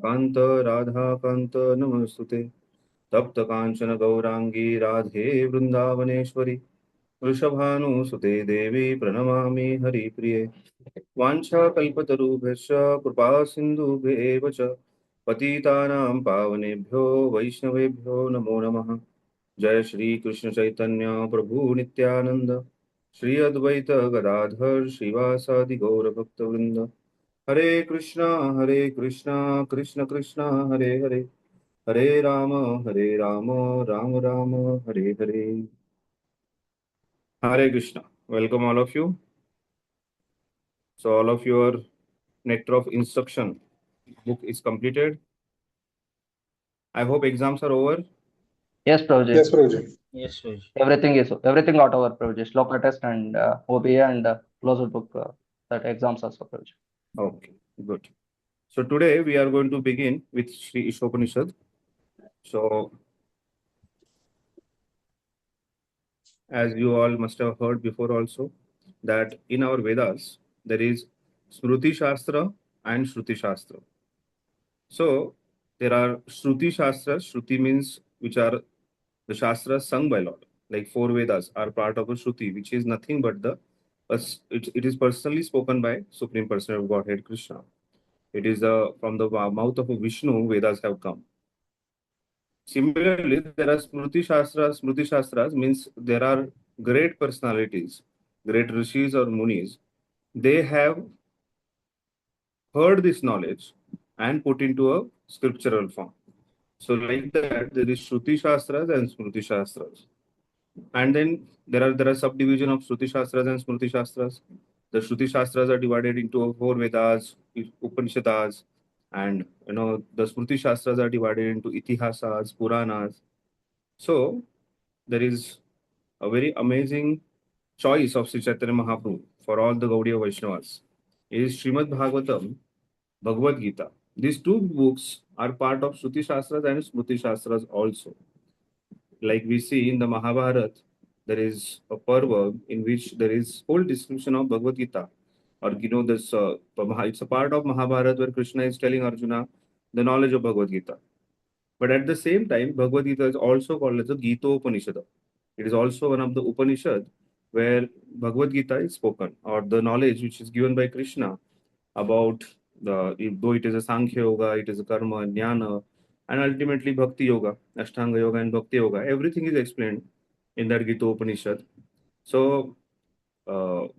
कांत राधा कांत नमस्तुते तप्त कांचन गौरांगी राधे वृंदावनेश्वरी वृषभानुसुते देवी प्रणमामि हरिप्रिये वाञ्छाकल्पतरुभ्यश्च कृपा सिन्धुभ्येव च पतितानां पावनेभ्यो वैष्णवेभ्यो नमो नमः। जय श्री कृष्ण चैतन्य प्रभु नित्यानंद श्री अद्वैत गदाधर श्रीवासादि गौर भक्तवृंद। हरे कृष्णा कृष्ण कृष्णा हरे हरे, हरे Ram Ram Ram Hare Hare. Hare Krishna. Welcome all of you. So all of your nectar of instruction book is completed. I hope exams are over. Yes, Prabhuji. Yes, Prabhuji. Yes, Prabhuji. Everything got over, Prabhuji. Shloka test and OBA and closed book that exams also, Prabhuji. Okay, good. So today we are going to begin with Sri Isopanisad. So as you all must have heard before also, that in our Vedas there is Smruti Shastra and Shruti Shastra. So there are Shruti Shastras. Shruti means which are the Shastras sung by Lord. Like four Vedas are part of a Shruti, which is nothing but it is personally spoken by Supreme Person of Godhead Krishna. It is from the mouth of Vishnu, Vedas have come. Similarly, there are Smruti Shastras. Smruti Shastras means there are great personalities, great rishis or munis. They have heard this knowledge and put into a scriptural form. So, like that, there is Shruti Shastras and Smruti Shastras. And then there are subdivision of Shruti Shastras and Smruti Shastras. The Shruti Shastras are divided into four Vedas, Upanishads, and the Smruti Shastras are divided into Itihasas, Puranas. So there is a very amazing choice of Sri Chaitanya Mahaprabhu for all the Gaudiya Vaishnavas. It is Srimad Bhagavatam, Bhagavad Gita. These two books are part of Shruti Shastras and Smruti Shastras also. Like we see in the Mahabharata, there is a parva in which there is whole description of Bhagavad Gita. Or this it's a part of Mahabharata where Krishna is telling Arjuna the knowledge of Bhagavad Gita. But at the same time, Bhagavad Gita is also called as the Gita Upanishad. It is also one of the Upanishad where Bhagavad Gita is spoken, or the knowledge which is given by Krishna about though it is a Sankhya Yoga, it is a Karma, Jnana, and ultimately Bhakti Yoga, Ashtanga Yoga, and Bhakti Yoga. Everything is explained in that Gita Upanishad. So,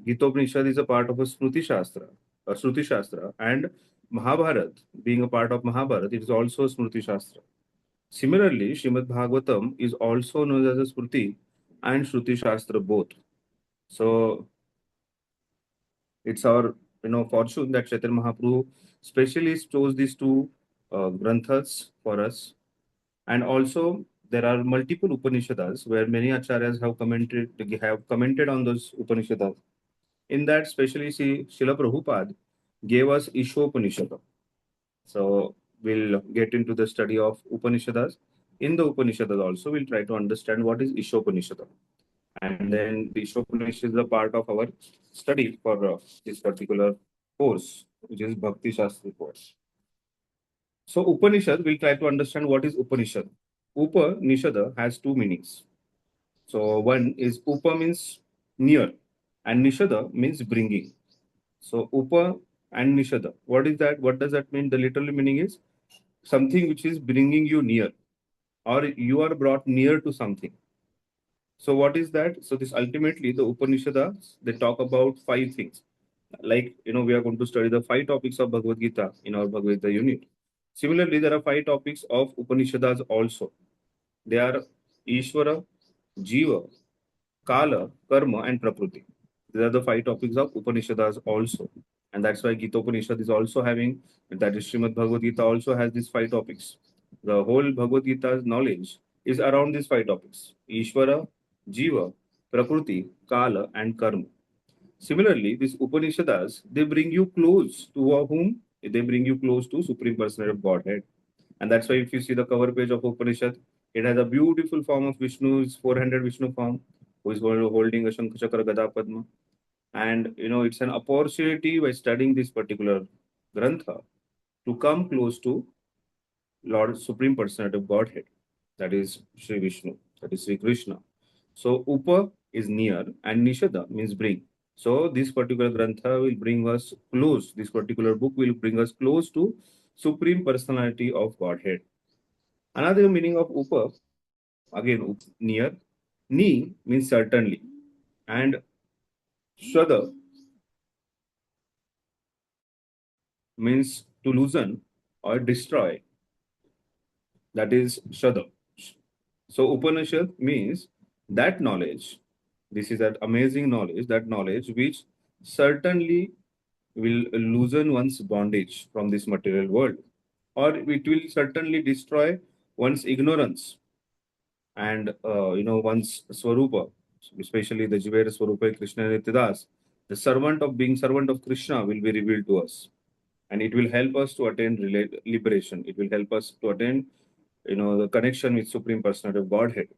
Gita Upanishad is a part of a Smruti Shastra, a Shruti Shastra, and Mahabharata, being a part of Mahabharata, it is also a Smruti Shastra. Similarly, Srimad Bhagavatam is also known as a Smruti and Shruti Shastra both. So it's our fortune that Chaitanya Mahaprabhu specially chose these two granthas for us. And also there are multiple Upanishads where many acharyas have commented on those Upanishads. In that, especially Srila Prabhupada gave us Ishopanishad. So we'll get into the study of Upanishads. In the Upanishads also, we'll try to understand what is Ishopanishad. And then the Ishopanishad is a part of our study for this particular course, which is Bhakti Shastri course. So Upanishad, we'll try to understand what is Upanishad. Upanishad has two meanings. So one is Upa means near, and Nishada means bringing. So Upa and Nishada. What is that? What does that mean? The literal meaning is something which is bringing you near, or you are brought near to something. So what is that? So this ultimately the Upanishads, they talk about five things. Like we are going to study the five topics of Bhagavad Gita in our Bhagavad Gita unit. Similarly, there are five topics of Upanishads also. They are Ishvara, Jiva, Kala, Karma, and Prakriti. These are the five topics of Upanishads also. And that's why Gita Upanishad is also having, that is Srimad Bhagavad Gita also has these five topics. The whole Bhagavad Gita's knowledge is around these five topics: Ishvara, Jiva, Prakriti, Kala, and Karma. Similarly, these Upanishads, they bring you close to whom? They bring you close to Supreme Personality of Godhead. And that's why if you see the cover page of Upanishad, it has a beautiful form of Vishnu's 400 Vishnu form, who is holding a Shankha Chakra Gada Padma. And it's an opportunity by studying this particular Grantha to come close to Lord Supreme Personality of Godhead, that is Sri Vishnu, that is Sri Krishna. So Upa is near and Nishada means bring. So this particular Grantha will bring us close, this particular book will bring us close to Supreme Personality of Godhead. Another meaning of Upa, again near, Ni means certainly, and Shada means to loosen or destroy, that is Shada. So Upanishad means that knowledge. This is that amazing knowledge, that knowledge which certainly will loosen one's bondage from this material world, or it will certainly destroy one's ignorance and one's swarupa, especially the Jivera Swarupa Krishna Nityadas. The servant of being servant of Krishna will be revealed to us, and it will help us to attain liberation. It will help us to attain the connection with Supreme Personality of Godhead.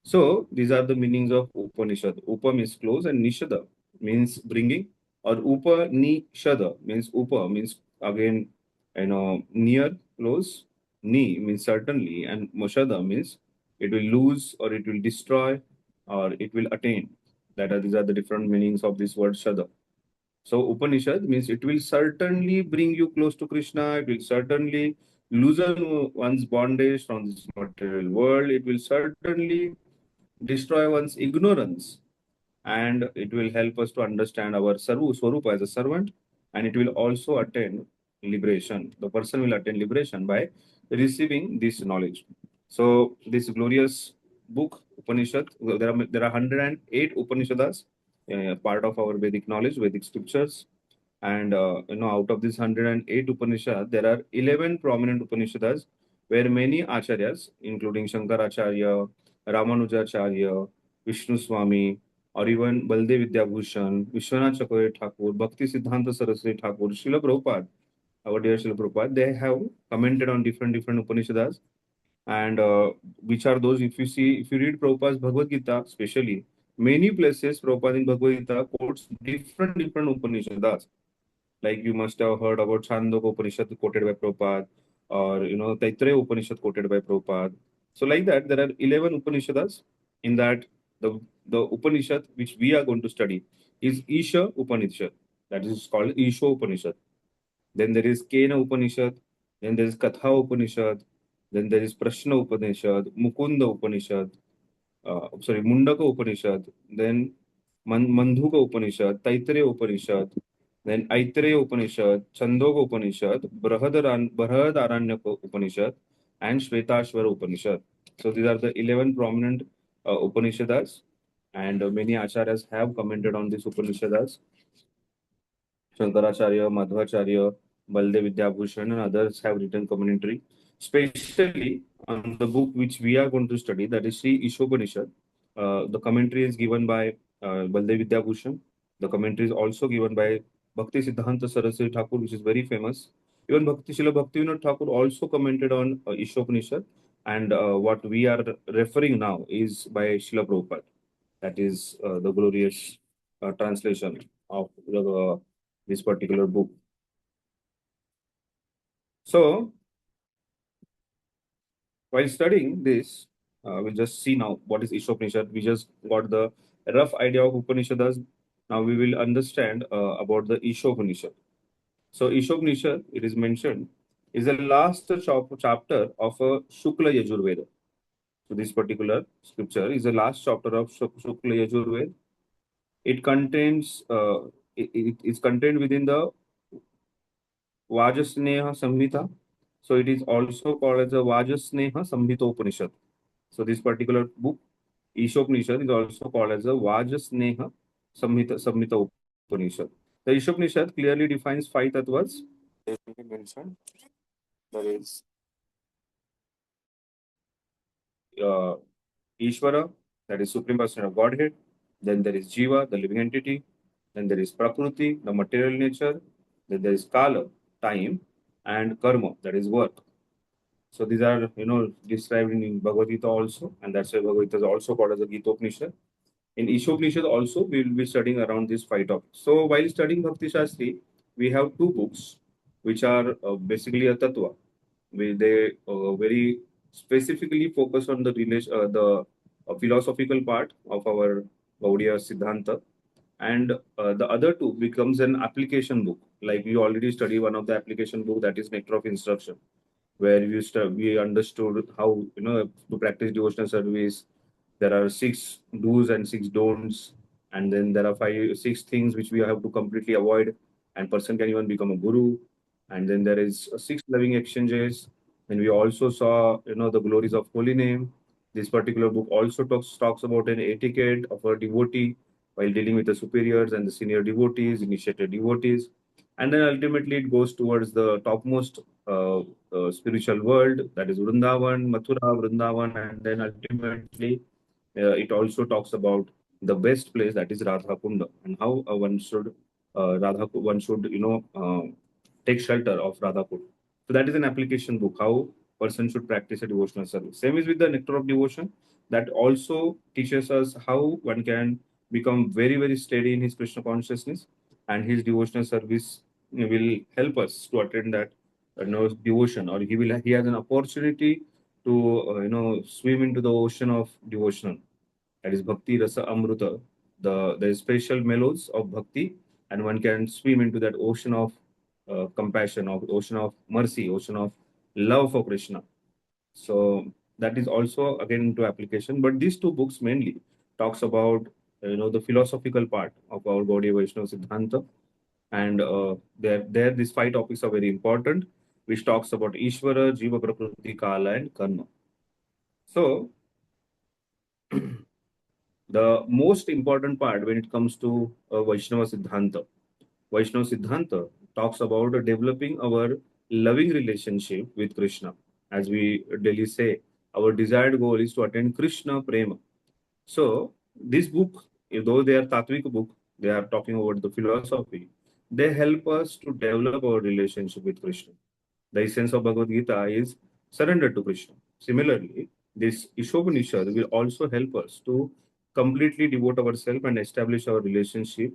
So these are the meanings of Upanishad. Upa means close and Nishada means bringing, or Upa Nishada means Upa means again near, close. Ni means certainly, and Moshada means it will lose or it will destroy or it will attain. These are the different meanings of this word Shada. So Upanishad means it will certainly bring you close to Krishna. It will certainly loosen one's bondage from this material world. It will certainly destroy one's ignorance, and it will help us to understand our Swarupa as a servant, and it will also attain liberation. The person will attain liberation by receiving this knowledge. So this glorious book, Upanishad, there are 108 Upanishads, part of our Vedic knowledge, Vedic scriptures. And out of this 108 Upanishads, there are 11 prominent Upanishads where many acharyas, including Shankaracharya, Ramanujacharya, Vishnu Swami, or even Baldev Vidyabhushan, Vishwanath Chakravarti Thakur, Bhaktisiddhanta Saraswati Thakur, Srila Prabhupada, our dear Srila Prabhupada, they have commented on different Upanishads. And which are those? If you read Prabhupada's Bhagavad Gita, especially, many places Prabhupada in Bhagavad Gita quotes different Upanishads. Like you must have heard about Chandogya Upanishad quoted by Prabhupada, or Taittiriya Upanishad quoted by Prabhupada. So like that, there are 11 Upanishads. In that, the Upanishad which we are going to study is Isha Upanishad. That is called Isha Upanishad. Then there is Kena Upanishad. Then there is Katha Upanishad. Then there is Prashna Upanishad, Mukunda Upanishad, Mundaka Upanishad, then Mandhuka Upanishad, Taittiriya Upanishad, then Aitreya Upanishad, Chandoga Upanishad, Brahadaranyaka Upanishad, and Shvetashvara Upanishad. So these are the 11 prominent Upanishads, and many acharyas have commented on these Upanishads. Shankaracharya, Madhvacharya, Baldev Vidyabhushan, and others have written commentary, especially on the book which we are going to study, that is Sri Isopanisad. The commentary is given by Baldev Vidyabhushan. The commentary is also given by Bhakti Siddhanta Saraswati Thakur, which is very famous. Even Srila Bhaktivinoda Thakur also commented on Isopanisad, and what we are referring now is by Srila Prabhupada. That is the glorious translation of this particular book. So, while studying this, we'll just see now what is Isopanishad. We just got the rough idea of Upanishads. Now we will understand about the Isopanishad. So, Isopanishad, it is mentioned, is the last chapter of a Shukla Yajurveda. So, this particular scripture is the last chapter of Shukla Yajurveda. It contains, it is contained within the Vajasneha Samhita. So it is also called as a Vajasneha Samhita Upanishad. So this particular book, Isopanishad, is also called as a Vajasneha Samhita Upanishad. The Isopanishad clearly defines 5 tattvas. Mentioned. There is Ishvara, that is Supreme Personality of Godhead. Then there is Jiva, the living entity. Then there is Prakriti, the material nature. Then there is Kala, time, and Karma, that is work. So these are, described in Bhagavad Gita also, and that's why Bhagavad Gita is also called as a Gita Upanishad. In Isopanishad also, we will be studying around these 5 topics. So while studying Bhakti Shastri, we have 2 books. which are basically a tattva. They very specifically focus on the philosophical part of our Gaudiya Siddhanta, and the other two becomes an application book. Like we already study one of the application book, that is Nectar of Instruction, where we understood how, to practice devotional service. There are six do's and six don'ts, and then there are six things which we have to completely avoid, and person can even become a guru. And then there is six loving exchanges. And we also saw, the glories of holy name. This particular book also talks about an etiquette of a devotee while dealing with the superiors and the senior devotees, initiated devotees. And then ultimately it goes towards the topmost spiritual world, that is Vrindavan, Mathura, Vrindavan, and then ultimately it also talks about the best place, that is Radha Kunda, and how one should take shelter of Radha Kunda. So that is an application book, how person should practice a devotional service. Same is with the Nectar of Devotion, that also teaches us how one can become very, very steady in his Krishna consciousness, and his devotional service will help us to attain that devotion, or he has an opportunity to swim into the ocean of devotion, that is Bhakti Rasa Amruta, the special mellows of Bhakti, and one can swim into that ocean of compassion, of ocean of mercy, ocean of love for Krishna. So that is also again into application. But these two books mainly talks about the philosophical part of our Gaudiya Vaishnava Siddhanta, and there these five topics are very important, which talks about Ishvara, Jiva, Prakriti, Kala, and Karma. So the most important part when it comes to Vaishnava Siddhanta talks about developing our loving relationship with Krishna. As we daily say, our desired goal is to attain Krishna Prema. So this book, though they are Tatvik book, they are talking about the philosophy. They help us to develop our relationship with Krishna. The essence of Bhagavad Gita is surrender to Krishna. Similarly, this Isopanisad will also help us to completely devote ourselves and establish our relationship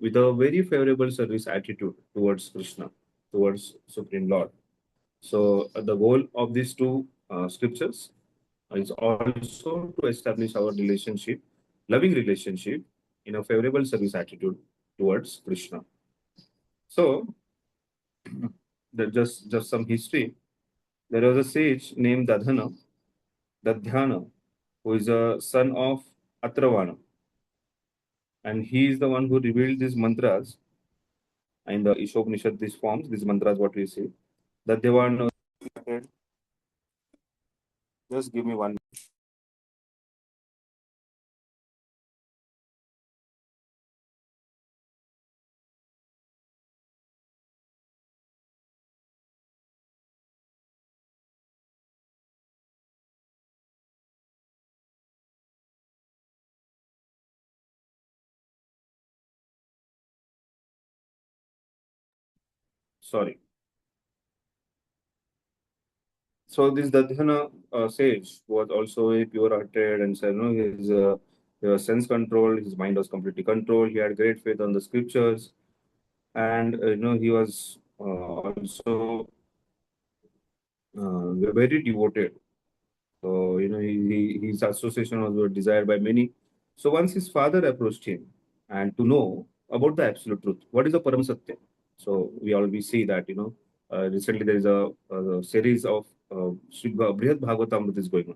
with a very favorable service attitude towards Krishna, towards Supreme Lord. So, the goal of these two scriptures is also to establish our relationship, loving relationship, in a favorable service attitude towards Krishna. So, just some history. There was a sage named Dadhyana, who is a son of Atravana, and he is the one who revealed these mantras in the Ishopanishad. These forms, these mantras, what we say, that they were. Just give me one. Sorry. So this Dadhyana sage was also very pure-hearted and said, he was sense controlled. His mind was completely controlled. He had great faith on the scriptures, and he was also very devoted. So his association was desired by many. So once his father approached him and to know about the absolute truth, what is the Param Satya? So we see that recently there is a series of Brihad Bhagavatamrita is going on.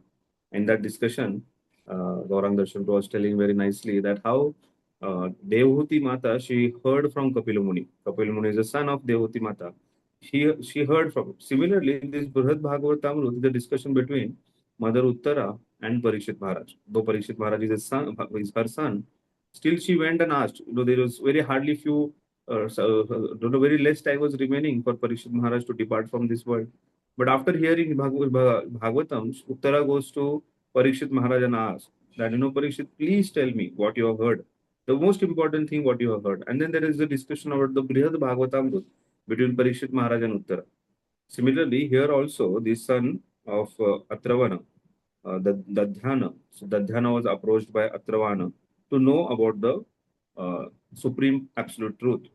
In that discussion, Gaurang Darshan was telling very nicely that how Devahuti Mata, she heard from Kapila Muni. Kapila Muni is the son of Devahuti Mata. She heard from him. Similarly, in this Brihad Bhagavatamrita, the discussion between Mother Uttara and Parikshit Maharaj. Though Parikshit Maharaj is her son, still she went and asked. There was very hardly few, very less time was remaining for Parikshit Maharaj to depart from this world. But after hearing Bhagavatam, Uttara goes to Parikshit Maharaj and asks that, Parikshit, please tell me what you have heard. The most important thing, what you have heard. And then there is a discussion about the Brihad Bhagavatam between Parikshit Maharaj and Uttara. Similarly, here also, the son of Atravana, Dadhyana. So Dadhyana was approached by Atravana to know about the supreme absolute truth.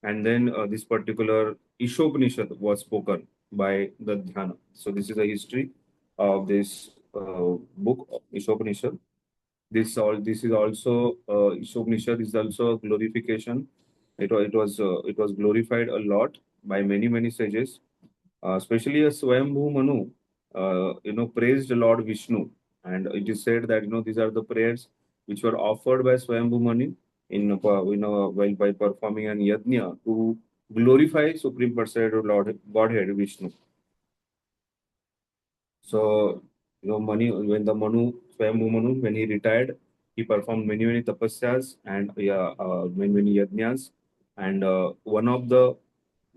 and then this particular Isopanisad was spoken by the Dhyana. So this is a history of this book of Isopanisad. This is also Isopanisad is also a glorification. It was glorified a lot by many sages, especially a Swayambhu Manu, praised Lord Vishnu, and it is said that these are the prayers which were offered by Swayambhu Manu while by performing an yajna to glorify Supreme Personality of Lord Godhead Vishnu. So when the Swayambhu Manu, when he retired, he performed many tapasyas and many yajnas, and one of the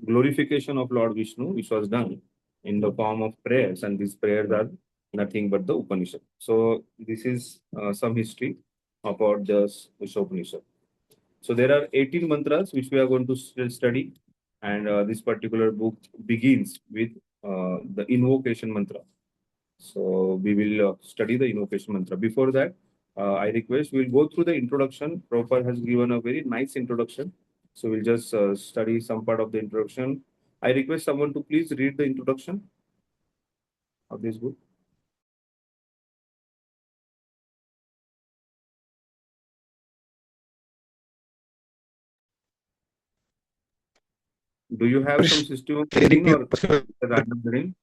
glorification of Lord Vishnu, which was done in the form of prayers, and these prayers are nothing but the Upanishad. So this is some history about this Upanishad. So there are 18 mantras which we are going to study, and this particular book begins with the invocation mantra. So we will study the invocation mantra. Before that, I request we'll go through the introduction. Prabhupada has given a very nice introduction. So we'll just study some part of the introduction. I request someone to please read the introduction of this book. Do you have some system of reading or random reading?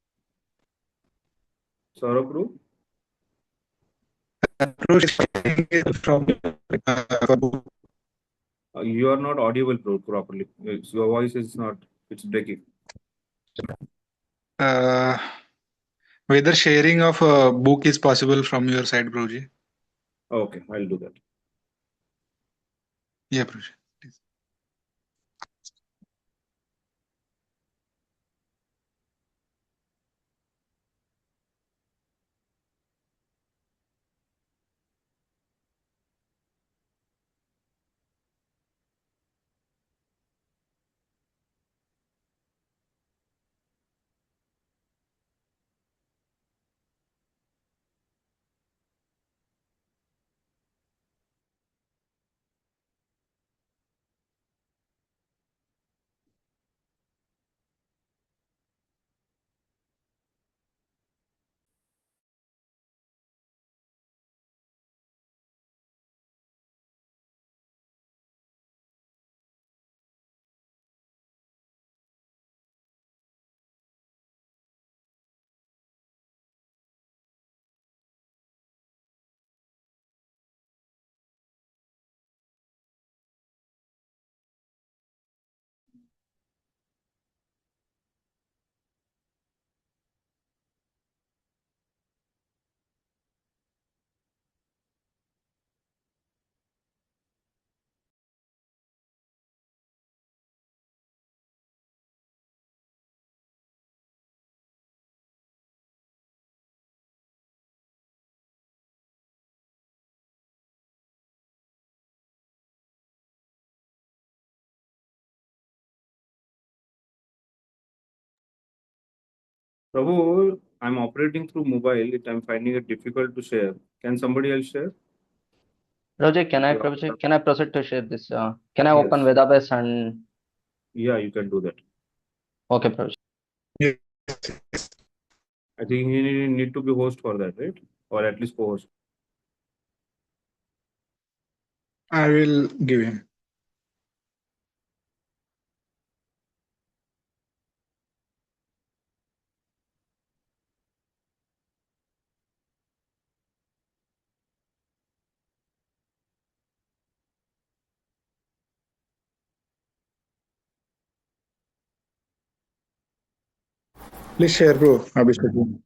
Saurabh? You are not audible properly. Your voice is not, it's breaking. Whether sharing of a book is possible from your side, Prabhuji? Okay, I'll do that. Yeah, Prabhuji. Please. Prabhu, I'm operating through mobile. I'm finding it difficult to share. Can somebody else share? Prabhuji, Yeah. can I proceed to share this? Can I Yes. open Vedabase and Yeah, you can do that. okay, Prabhuji. Yes. I think he need to be host for that, right? Or at least co-host. I will give him. Please share, bro. Abhishek.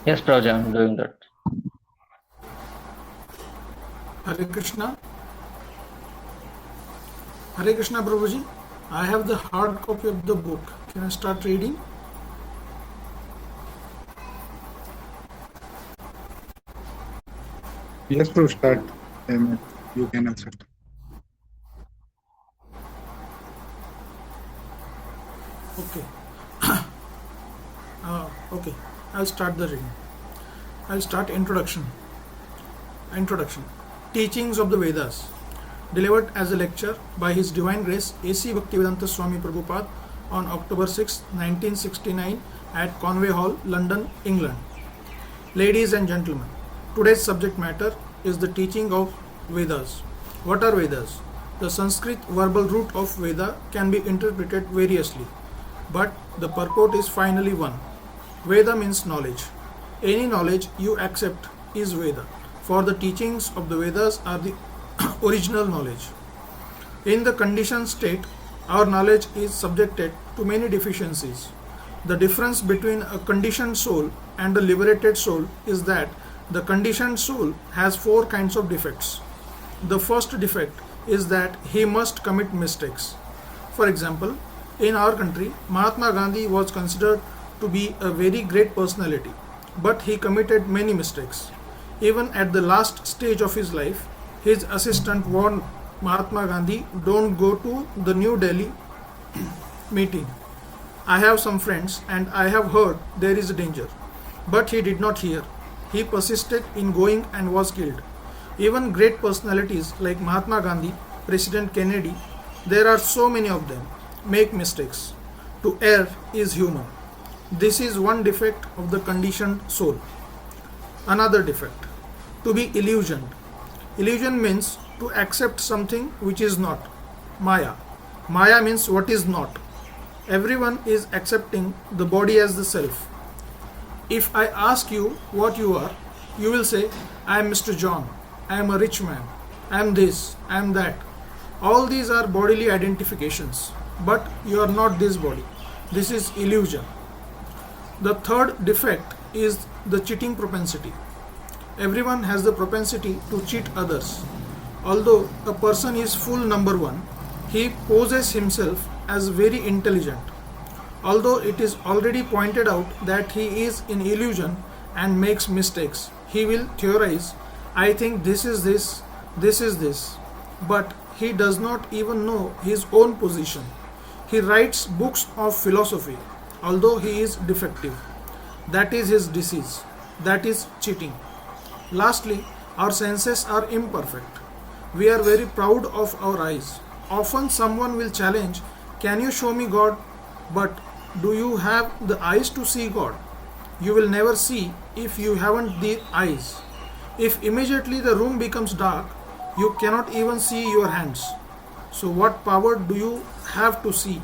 Yes, Prabhuji, I'm doing that. Hare Krishna. Hare Krishna, Prabhuji. I have the hard copy of the book. Can I start reading? Yes, bro. Start. You can answer. Okay. Okay. I'll start the reading. I'll start introduction. Introduction. Teachings of the Vedas. delivered as a lecture by His Divine Grace A.C. Bhaktivedanta Swami Prabhupada on October 6, 1969 at Conway Hall, London, England. Ladies and gentlemen, today's subject matter is the teaching of Vedas. What are Vedas? The Sanskrit verbal root of Veda can be interpreted variously, but the purport is finally one. Veda means knowledge. Any knowledge you accept is Veda, for the teachings of the Vedas are the original knowledge. In the conditioned state, our knowledge is subjected to many deficiencies. The difference between a conditioned soul and a liberated soul is that the conditioned soul has 4 kinds of defects. The first defect is that he must commit mistakes. For example, in our country, Mahatma Gandhi was considered to be a very great personality, but he committed many mistakes. Even at the last stage of his life, his assistant warned Mahatma Gandhi, "Don't go to the New Delhi meeting. I have some friends and I have heard there is a danger." But he did not hear. He persisted in going and was killed. Even great personalities like Mahatma Gandhi, President Kennedy, there are so many of them, make mistakes. To err is human. This is one defect of the conditioned soul. Another defect, to be illusioned. Illusion means to accept something which is not. Maya. Maya means what is not. Everyone is accepting the body as the self. If I ask you what you are, you will say, "I am Mr. John, I am a rich man, I am this, I am that." All these are bodily identifications, but you are not this body. This is illusion. The third defect is the cheating propensity. Everyone has the propensity to cheat others. Although a person is full number 1, he poses himself as very intelligent. Although it is already pointed out that he is in illusion and makes mistakes, he will theorize, "I think this is this," but he does not even know his own position. He writes books of philosophy, although he is defective. That is his disease. That is cheating. Lastly, our senses are imperfect. We are very proud of our eyes. Often someone will challenge, "Can you show me God?" But do you have the eyes to see God? You will never see if you haven't the eyes. If immediately the room becomes dark, you cannot even see your hands. So what power do you have to see?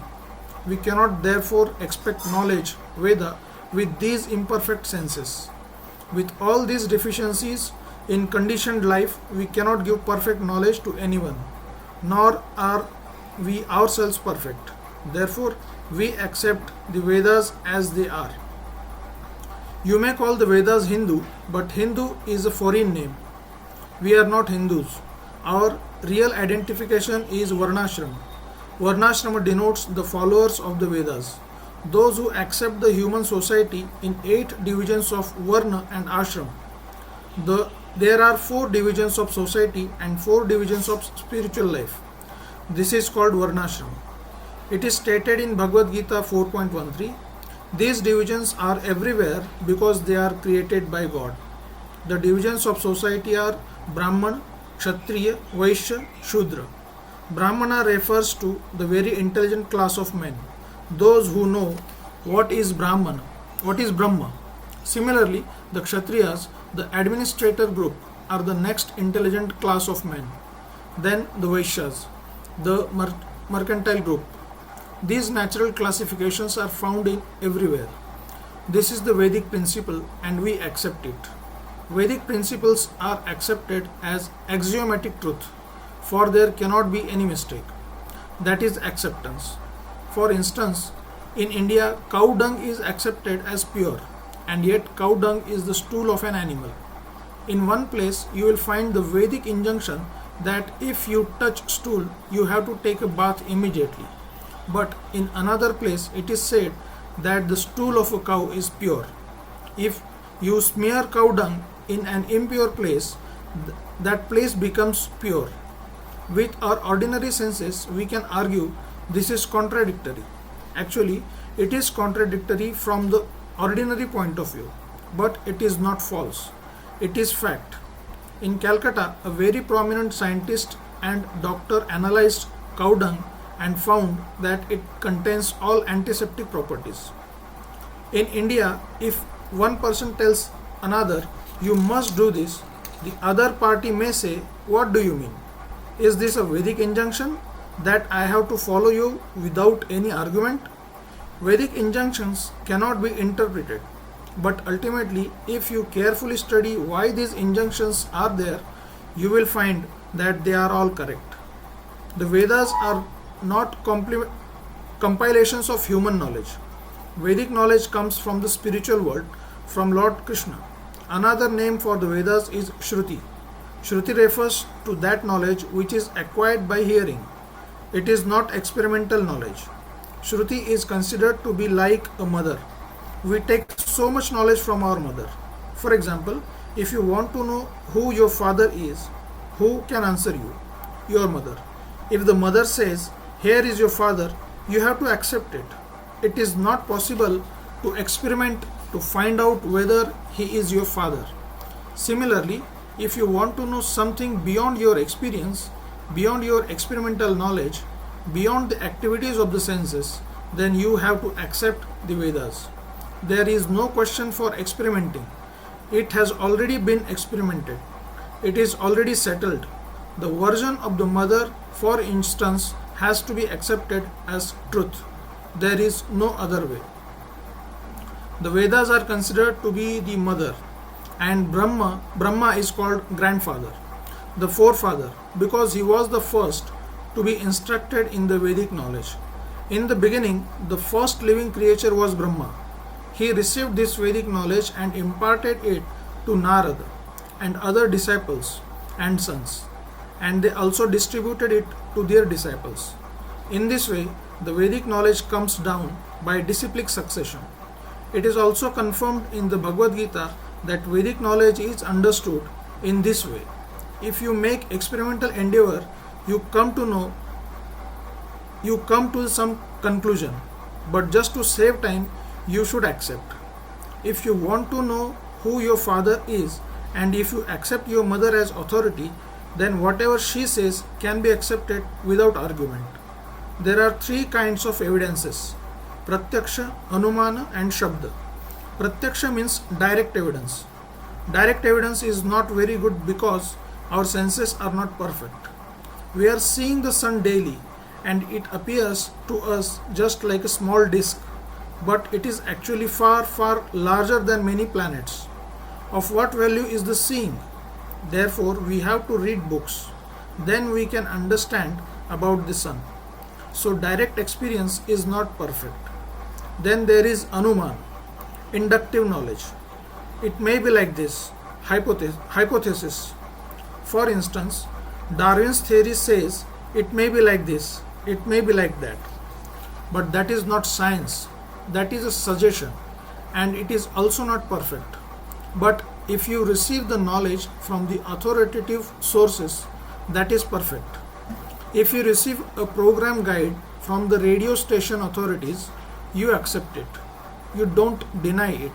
We cannot therefore expect knowledge, Veda, with these imperfect senses. With all these deficiencies in conditioned life, we cannot give perfect knowledge to anyone, nor are we ourselves perfect. Therefore, we accept the Vedas as they are. You may call the Vedas Hindu, but Hindu is a foreign name. We are not Hindus. Our real identification is Varnashram. Varnashram denotes the followers of the Vedas, those who accept the human society in 8 divisions of Varna and Ashram. There are 4 divisions of society and 4 divisions of spiritual life. This is called Varnashram. It is stated in Bhagavad Gita 4.13. These divisions are everywhere because they are created by God. The divisions of society are Brahman, Kshatriya, Vaishya, Shudra. Brahmana refers to the very intelligent class of men, those who know what is Brahman, what is Brahma. Similarly, the Kshatriyas, the administrator group, are the next intelligent class of men. Then the Vaishyas, the mercantile group. These natural classifications are found in everywhere. This is the Vedic principle and we accept it. Vedic principles are accepted as axiomatic truth, for there cannot be any mistake. That is acceptance. For instance, in India, cow dung is accepted as pure, and yet cow dung is the stool of an animal. In one place, you will find the Vedic injunction that if you touch stool, you have to take a bath immediately. But in another place, it is said that the stool of a cow is pure. If you smear cow dung in an impure place, that place becomes pure. With our ordinary senses, we can argue this is contradictory. Actually, it is contradictory from the ordinary point of view, but it is not false. It is fact. In Calcutta, a very prominent scientist and doctor analyzed cow dung and found that it contains all antiseptic properties. In India, if one person tells another, "You must do this," the other party may say, "What do you mean? Is this a Vedic injunction that I have to follow you without any argument?" Vedic injunctions cannot be interpreted, but ultimately, if you carefully study why these injunctions are there, you will find that they are all correct. The Vedas are not compilations of human knowledge. Vedic knowledge comes from the spiritual world, from Lord Krishna. Another name for the Vedas is Shruti. Shruti refers to that knowledge which is acquired by hearing. It is not experimental knowledge. Shruti is considered to be like a mother. We take so much knowledge from our mother. For example, if you want to know who your father is, who can answer you? Your mother. If the mother says, "Here is your father," you have to accept it. It is not possible to experiment to find out whether he is your father. Similarly, if you want to know something beyond your experience, beyond your experimental knowledge, beyond the activities of the senses, then you have to accept the Vedas. There is no question for experimenting. It has already been experimented. It is already settled. The version of the mother, for instance, has to be accepted as truth. There is no other way. The Vedas are considered to be the mother, and Brahma is called grandfather, the forefather, because he was the first to be instructed in the Vedic knowledge. In the beginning, the first living creature was Brahma. He received this Vedic knowledge and imparted it to Narada and other disciples and sons, and they also distributed it to their disciples. In this way, the Vedic knowledge comes down by disciplic succession. It is also confirmed in the Bhagavad Gita that Vedic knowledge is understood in this way. If you make experimental endeavor, you come to some conclusion, but just to save time, you should accept. If you want to know who your father is, and if you accept your mother as authority, then whatever she says can be accepted without argument. There are three kinds of evidences: Pratyaksha, Anumana and Shabda. Pratyaksha means direct evidence. Direct evidence is not very good because our senses are not perfect. We are seeing the sun daily and it appears to us just like a small disk, but it is actually far, far larger than many planets. Of what value is the seeing? Therefore, we have to read books. Then we can understand about the sun. So direct experience is not perfect. Then there is Anuman, inductive knowledge. It may be like this, hypothesis. For instance, Darwin's theory says it may be like this, it may be like that. But that is not science. That is a suggestion, and it is also not perfect. But if you receive the knowledge from the authoritative sources, that is perfect. If you receive a program guide from the radio station authorities, you accept it. You don't deny it.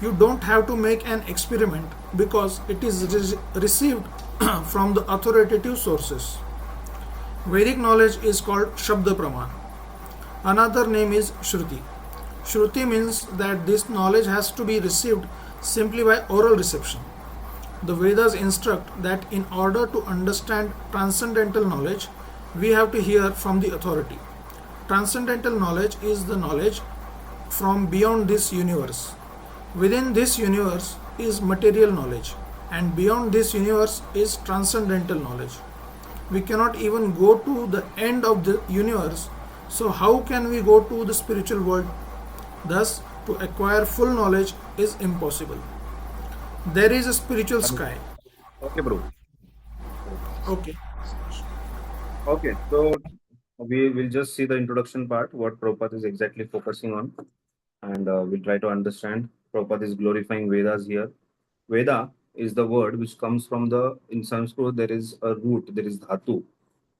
You don't have to make an experiment because it is received from the authoritative sources. Vedic knowledge is called Shabda Praman. Another name is Shruti. Shruti means that this knowledge has to be received simply by oral reception. The Vedas instruct that in order to understand transcendental knowledge, we have to hear from the authority. Transcendental knowledge is the knowledge from beyond this universe. Within this universe is material knowledge, and beyond this universe is transcendental knowledge. We cannot even go to the end of the universe, so how can we go to the spiritual world? Thus, to acquire full knowledge is impossible. There is a spiritual sky. Okay, bro. Okay. Okay, so we will just see the introduction part, what Prabhupada is exactly focusing on, and we'll try to understand. Prabhupada is glorifying Vedas here. Veda is the word which comes from in Sanskrit, there is a root, there is dhatu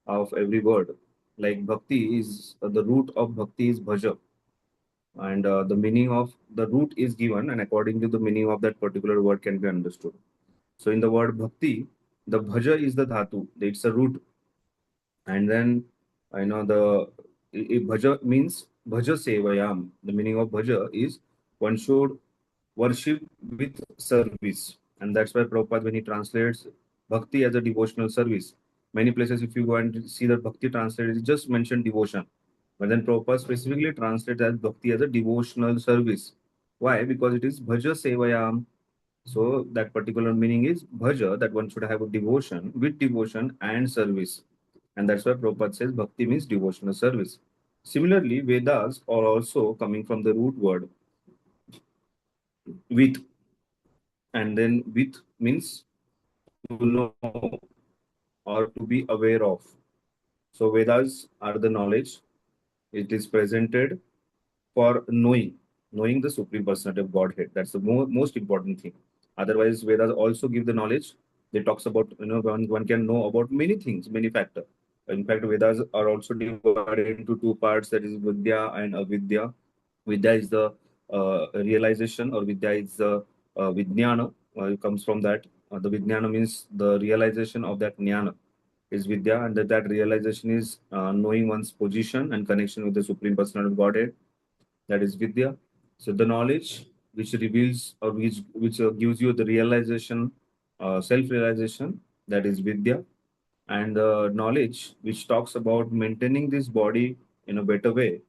of every word. Like bhakti is, the root of bhakti is bhaja. And the meaning of the root is given, and according to the meaning of that particular word can be understood. So in the word bhakti, The bhaja is the dhatu, it's a root. And then bhaja means bhaja sevayam. The meaning of bhaja is one should worship with service. And that's why Prabhupada, when he translates bhakti as a devotional service, many places, if you go and see that bhakti translated, it just mentioned devotion. But then Prabhupada specifically translates as bhakti as a devotional service. Why? Because it is bhaja sevayam. So that particular meaning is bhaja, that one should have a devotion with devotion and service. And that's why Prabhupada says bhakti means devotional service. Similarly, Vedas are also coming from the root word with, and then with means to know or to be aware of. So Vedas are the knowledge. It is presented for knowing the Supreme Personality of Godhead. That's the most important thing. Otherwise, Vedas also give the knowledge. They talks about, one can know about many things, many factors. In fact, Vedas are also divided into two parts, that is Vidya and Avidya. Vidya is the realization, or Vidya is the Vijnana. It comes from that. The Vijnana means the realization of that Jnana is Vidya, and that realization is knowing one's position and connection with the Supreme Personality of Godhead. That is Vidya. So the knowledge which reveals, or which gives you the realization, self-realization, that is Vidya. And the knowledge which talks about maintaining this body in a better way.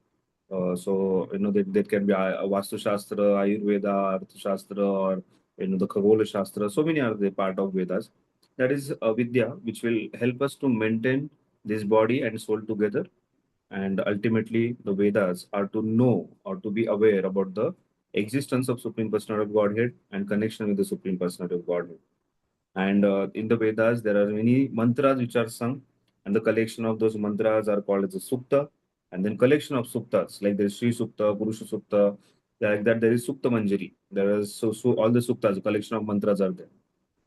That can be Vastu Shastra, Ayurveda, Artha Shastra, or the Khagola Shastra. So many are the part of Vedas. That is Vidya, which will help us to maintain this body and soul together. And ultimately, the Vedas are to know or to be aware about the existence of Supreme Personality of Godhead and connection with the Supreme Personality of Godhead. And in the Vedas, there are many mantras which are sung, and the collection of those mantras are called as a sukta. And then collection of suktas, like there is Sri Sukta, Purusha Sukta, like that there is Sukta Manjari. There is so all the suktas, collection of mantras are there.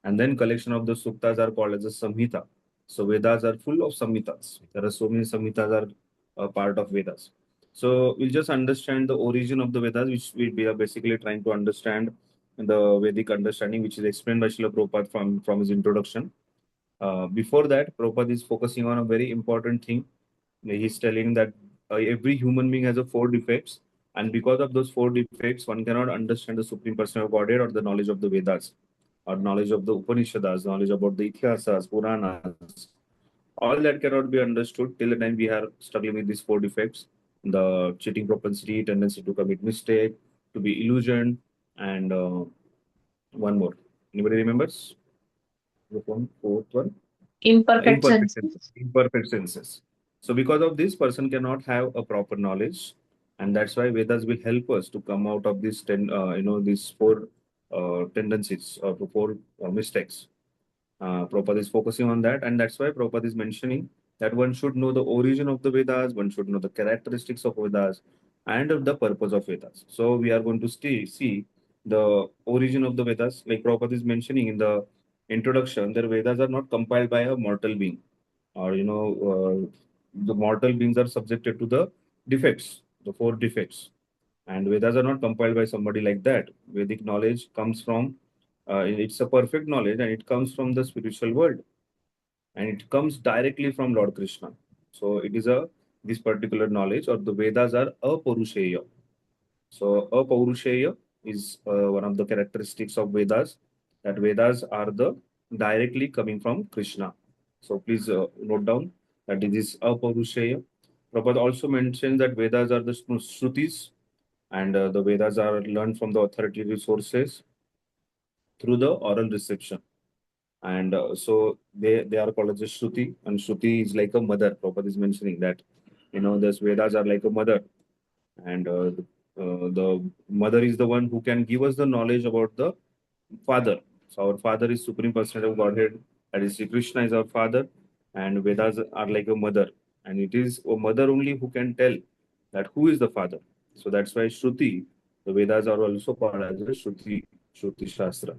And then collection of the suktas are called as a samhita. So Vedas are full of samhitas. There are so many samhitas are a part of Vedas. So we'll just understand the origin of the Vedas, which we are basically trying to understand the Vedic understanding, which is explained by Srila Prabhupada from his introduction. Before that, Prabhupada is focusing on a very important thing. He's telling that every human being has a four defects, and because of those four defects, one cannot understand the Supreme Personality of Godhead or the knowledge of the Vedas, or knowledge of the Upanishads, knowledge about the Ithihasas, Puranas. All that cannot be understood till the time we are struggling with these four defects: the cheating propensity, tendency to commit mistake, to be illusioned, and one more. Anybody remembers? The fourth one? Imperfect Imperfect senses. senses. Imperfect senses. So because of this, person cannot have a proper knowledge, and that's why Vedas will help us to come out of these four tendencies, or the four mistakes. Prabhupada is focusing on that, and that's why Prabhupada is mentioning that one should know the origin of the Vedas, one should know the characteristics of Vedas, and the purpose of Vedas. So we are going to see the origin of the Vedas. Like Prabhupada is mentioning in the introduction, the Vedas are not compiled by a mortal being, or the mortal beings are subjected to the defects, the four defects, and Vedas are not compiled by somebody like that. Vedic knowledge comes from, it's a perfect knowledge, and it comes from the spiritual world, and it comes directly from Lord Krishna. So it is this particular knowledge, or the Vedas are apurusheya. So apurusheya is one of the characteristics of Vedas, that Vedas are the directly coming from Krishna. So please note down that it is apurusheya. Prabhupada also mentions that Vedas are the Shrutis, and the Vedas are learned from the authoritative sources through the oral reception. And so they are called as a Shruti, and Shruti is like a mother. Prabhupada is mentioning that, the Vedas are like a mother, and the mother is the one who can give us the knowledge about the father. So our father is Supreme Personality of Godhead, that is Sri Krishna is our father, and Vedas are like a mother, and it is a mother only who can tell that who is the father. So that's why Shruti, the Vedas are also called as a Shruti Shastra.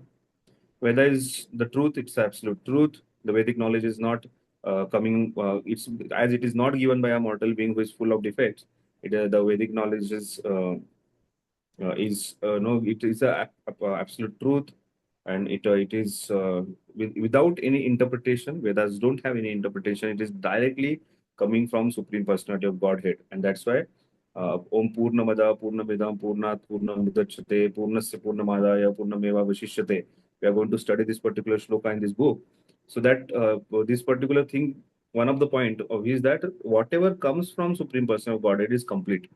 Veda is the truth, it's absolute truth. The Vedic knowledge is not it's as it is not given by a mortal being who is full of defects. The Vedic knowledge is no, it is a absolute truth. and it is without any interpretation. Vedas don't have any interpretation. It is directly coming from Supreme Personality of Godhead, and that's why Om Purnamada Purnamidam Purnat Purnamudachyate Purnasya Purnamadaya Purnameva Vashishyate. We are going to study this particular shloka in this book, so that this particular thing, one of the point of is that whatever comes from Supreme Person of Godhead is complete,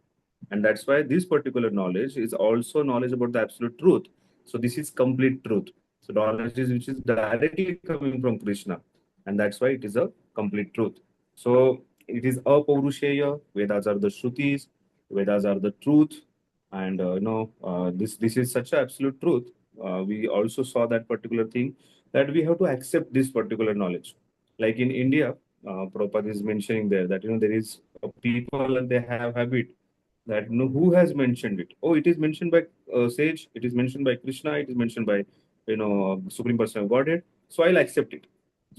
and that's why this particular knowledge is also knowledge about the absolute truth. So this is complete truth. So knowledge is which is directly coming from Krishna, and that's why it is a complete truth. So it is apaurushaya. Vedas are the Shrutis. Vedas are the truth, and this is such an absolute truth. We also saw that particular thing, that we have to accept this particular knowledge. Like in India, Prabhupada is mentioning there that there is a people and they have habit that who has mentioned it. Oh, it is mentioned by sage. It is mentioned by Krishna. It is mentioned by Supreme Person of Godhead. So I'll accept it.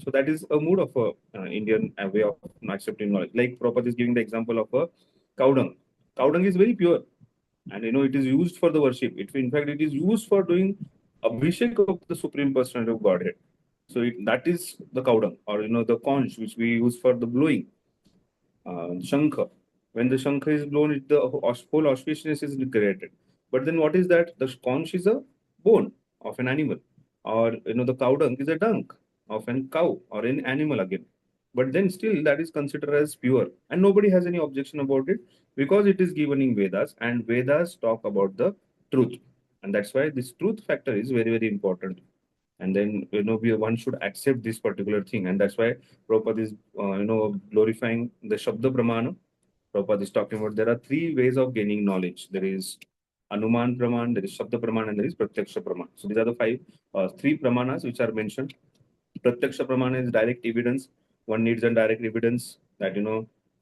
So that is a mood of a Indian way of accepting knowledge. Like Prabhupada is giving the example of a cow dung. Cow dung is very pure, and it is used for the worship. In fact, it is used for doing abhishek of the Supreme Personality of Godhead. So that is the cow dung, or the conch which we use for the blowing. Shankha. When the Shankha is blown, the whole auspiciousness is created. But then what is that? The conch is a bone of an animal, or the cow dung is a dung of an cow or an animal again. But then still that is considered as pure, and nobody has any objection about it, because it is given in Vedas, and Vedas talk about the truth, and that's why this truth factor is very, very important. And then one should accept this particular thing, and that's why Prabhupada is glorifying the Shabda Pramana. Prabhupada is talking about there are three ways of gaining knowledge. There is Anuman Praman, there is Shabda Praman, and there is Pratyaksha Praman. So these are the three Pramanas which are mentioned. Pratyaksha Pramana is direct evidence. One needs a direct evidence that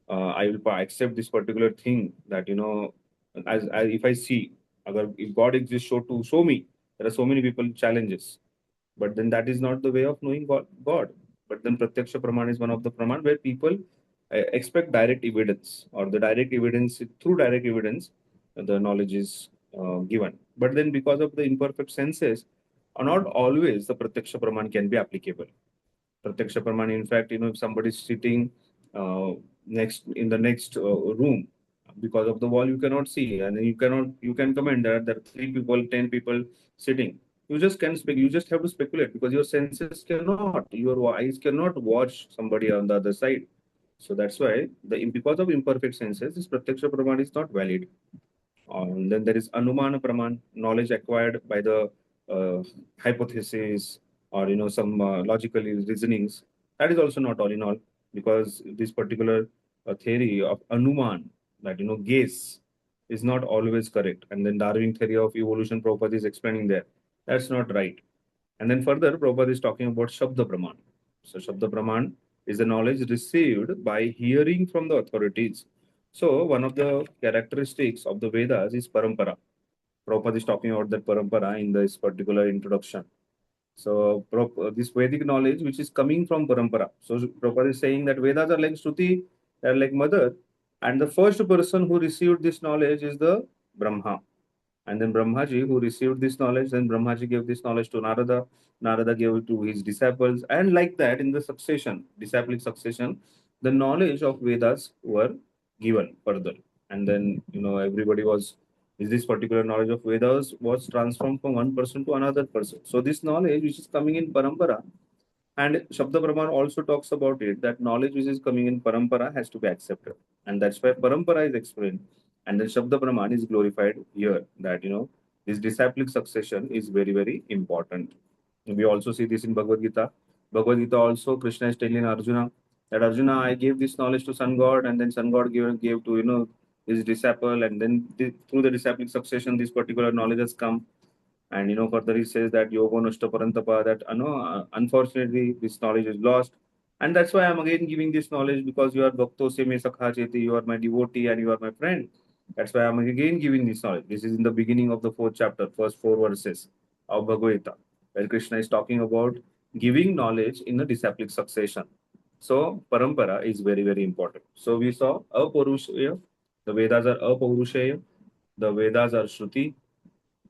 I will accept this particular thing, that as if I see, if God exists, show me. There are so many people challenges, but then that is not the way of knowing God. But then Pratyaksha Praman is one of the Praman where people expect direct evidence, or the direct evidence, through direct evidence, the knowledge is given. But then because of the imperfect senses, not always the Pratyaksha Praman can be applicable. Pratyaksha Praman, in fact, if somebody is sitting in the next room, because of the wall you cannot see, and then you can comment that there are 3 people, 10 people sitting. You just can speak. You just have to speculate, because your senses cannot, your eyes cannot watch somebody on the other side. So that's why because of imperfect senses, this Pratyaksha Praman is not valid. Then there is Anumana Praman, knowledge acquired by the hypothesis, or some logical reasonings. That is also not all in all, because this particular theory of Anuman, that guess, is not always correct. And then Darwin theory of evolution, Prabhupada is explaining there. That's not right. And then further, Prabhupada is talking about Shabda Praman. So Shabda Praman is the knowledge received by hearing from the authorities. So one of the characteristics of the Vedas is parampara. Prabhupada is talking about that parampara in this particular introduction. So this Vedic knowledge which is coming from parampara. So Prabhupada is saying that Vedas are like Shruti, they are like mother, and the first person who received this knowledge is the Brahma. And then Brahmaji, who received this knowledge, then Brahmaji gave this knowledge to Narada. Narada gave it to his disciples, and like that, in the succession, disciplic succession, the knowledge of Vedas were given further. And then everybody was, this particular knowledge of Vedas was transformed from one person to another person. So this knowledge which is coming in parampara, and Shabda Brahman also talks about it, that knowledge which is coming in parampara has to be accepted. And that's why parampara is explained. And then Shabda Brahman is glorified here, that this disciplic succession is very, very important. We also see this in Bhagavad Gita. Bhagavad Gita also, Krishna is telling Arjuna that Arjuna, I gave this knowledge to Sun God, and then Sun God gave to his disciple, and then through the disciplic succession, this particular knowledge has come. And further he says that yoga nashta parantapa, that unfortunately this knowledge is lost. And that's why I'm again giving this knowledge, because you are bhakto se me sakha cheti, you are my devotee and you are my friend. That's why I'm again giving this knowledge. This is in the beginning of the 4th chapter, first 4 verses of Bhagavad Gita, where Krishna is talking about giving knowledge in a disciplic succession. So parampara is very, very important. So we saw Aparushaya, the Vedas are Apaurushaya, the Vedas are Shruti,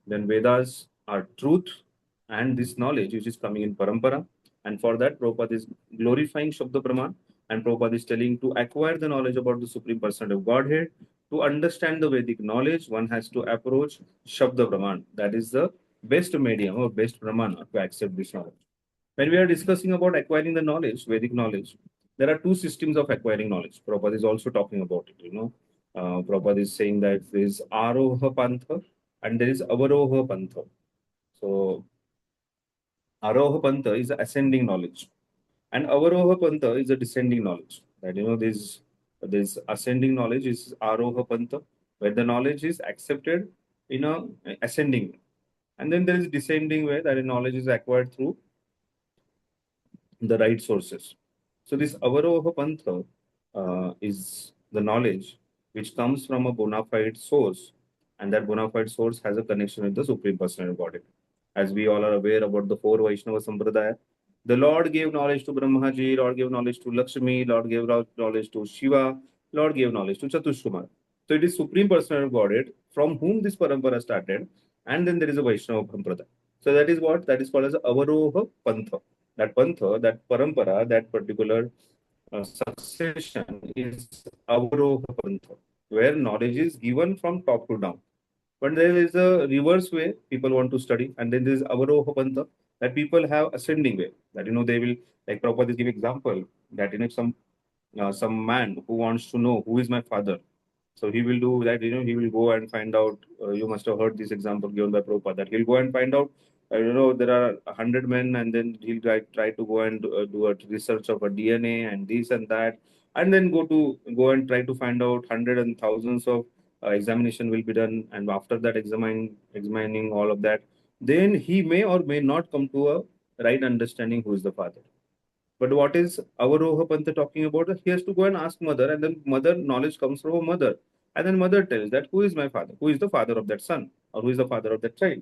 then Vedas are truth, and this knowledge which is coming in parampara. And for that, Prabhupada is glorifying Shabda Brahman, and Prabhupada is telling to acquire the knowledge about the Supreme Personality of Godhead. To understand the Vedic knowledge, one has to approach Shabda Brahman. That is the best medium or best Brahmana to accept this knowledge. When we are discussing about acquiring the knowledge, Vedic knowledge, there are two systems of acquiring knowledge. Prabhupada is also talking about it. Prabhupada is saying that there is Aroha Pantha and there is Avaroha Pantha. So, Aroha Pantha is the ascending knowledge, and Avaroha Pantha is the descending knowledge. That this ascending knowledge is Aroha Pantha, where the knowledge is accepted in a ascending way. And then there is descending way, that knowledge is acquired through the right sources. So this Avaroha Pantha is the knowledge which comes from a bona fide source, and that bona fide source has a connection with the Supreme Personality of Godhead. As we all are aware about the four Vaishnava Sampradaya, the Lord gave knowledge to Brahmaji, Lord gave knowledge to Lakshmi, Lord gave knowledge to Shiva, Lord gave knowledge to Chatushkumar. So it is Supreme Personality of Godhead from whom this parampara started, and then there is a Vaishnava Sampradaya. So that is what that is called as Avaroha Pantha. That Pantha, that parampara, that particular succession is Avaroha Pantha, where knowledge is given from top to down. But there is a reverse way people want to study, and then there is Avaroha Pantha, that people have ascending way. That they will, like Prabhupada is giving example that some man who wants to know who is my father. So he will do that, he will go and find out. You must have heard this example given by Prabhupada, that he'll go and find out, there are 100 men, and then he'll try to go and do a research of a DNA and this and that, and then go and try to find out hundred and thousands of examination will be done. And after that examining all of that, then he may or may not come to a right understanding who is the father. But what is Avaroha Pantha talking about? He has to go and ask mother, and then mother knowledge comes from a mother. And then mother tells that who is my father? Who is the father of that son? Or who is the father of that child?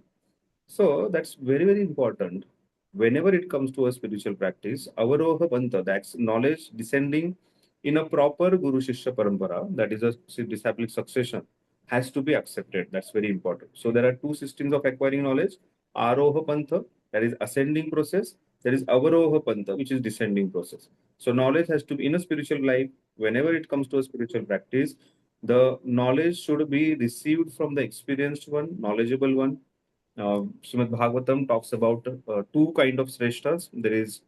So that's very, very important. Whenever it comes to a spiritual practice, Avaroha Pantha, that's knowledge descending in a proper Guru Shishya Parampara, that is a disciplic succession, has to be accepted. That's very important. So there are two systems of acquiring knowledge: Aroha Pantha, that is ascending process; there is Avaroha Pantha, which is descending process. So knowledge has to be in a spiritual life. Whenever it comes to a spiritual practice, the knowledge should be received from the experienced one, knowledgeable one. Srimad Bhagavatam talks about two kind of sreshtas. There is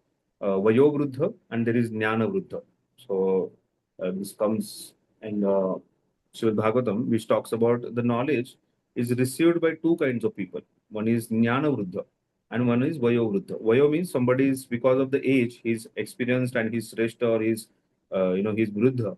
Vayovruddha and there is Jnana Vruddha. So this comes in Srimad Bhagavatam, which talks about the knowledge is received by two kinds of people. One is Jnana Vruddha and one is Vayovruddha. Vayo means somebody is, because of the age, he's experienced and he's sreshta, or he's Vruddha.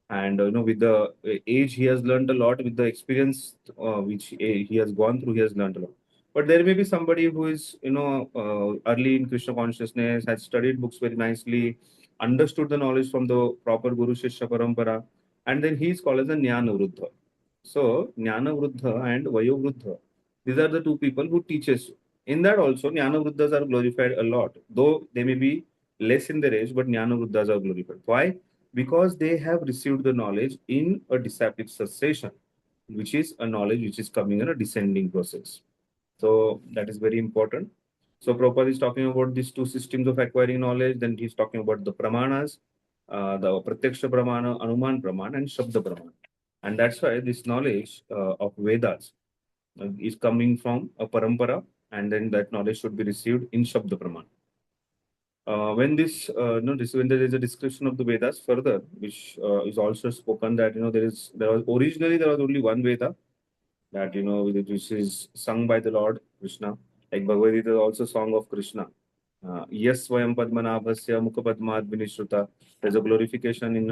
And with the age, he has learned a lot. With the experience which he has gone through, he has learned a lot. But there may be somebody who is early in Krishna consciousness, has studied books very nicely, understood the knowledge from the proper Guru Shishya Parampara, and then he is called as a Jnana Vruddha. So Jnana Vruddha and Vayo Vruddha, these are the two people who teaches. In that also, Jnana Vruddhas are glorified a lot, though they may be less in their age, but Jnana Vruddhas are glorified. Why? Because they have received the knowledge in a disciplic succession, which is a knowledge which is coming in a descending process. So that is very important. So Prabhupada is talking about these two systems of acquiring knowledge. Then he's talking about the pramanas, the pratyaksha pramana, anuman pramana, and shabda pramana. And that's why this knowledge of Vedas is coming from a parampara, and then that knowledge should be received in shabda pramana. When there is a description of the Vedas further, which is also spoken that there was only one Veda, that which is sung by the Lord Krishna. Like Bhagavad Gita is also song of Krishna. Yes Swayam Padmanabhasya Mukha Padmad Vinishruta. There's a glorification in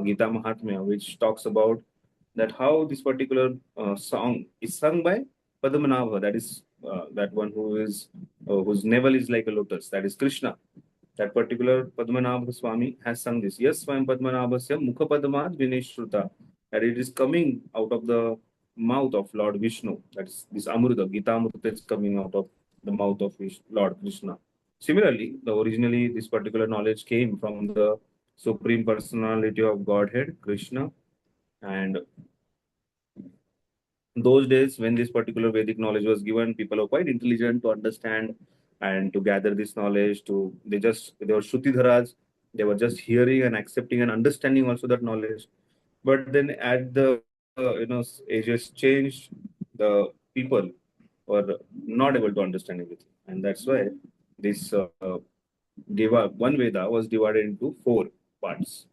Gita Mahatmya which talks about that how this particular song is sung by Padmanabha, that is that one who is whose navel is like a lotus, that is Krishna. That particular Padmanabha Swami has sung this. Yes, Swayam Padmanabhasya Mukha Padmad Vinishruta. That it is coming out of the mouth of Lord Vishnu. That is this Amruta, Gita Amruta is coming out of the mouth of Lord Krishna. Similarly, originally this particular knowledge came from the Supreme Personality of Godhead, Krishna, and those days when this particular Vedic knowledge was given, people were quite intelligent to understand and to gather this knowledge. They were Shrutidharas. They were just hearing and accepting and understanding also that knowledge. But then at the ages changed, the people were not able to understand everything, and that's why this one Veda was divided into four parts.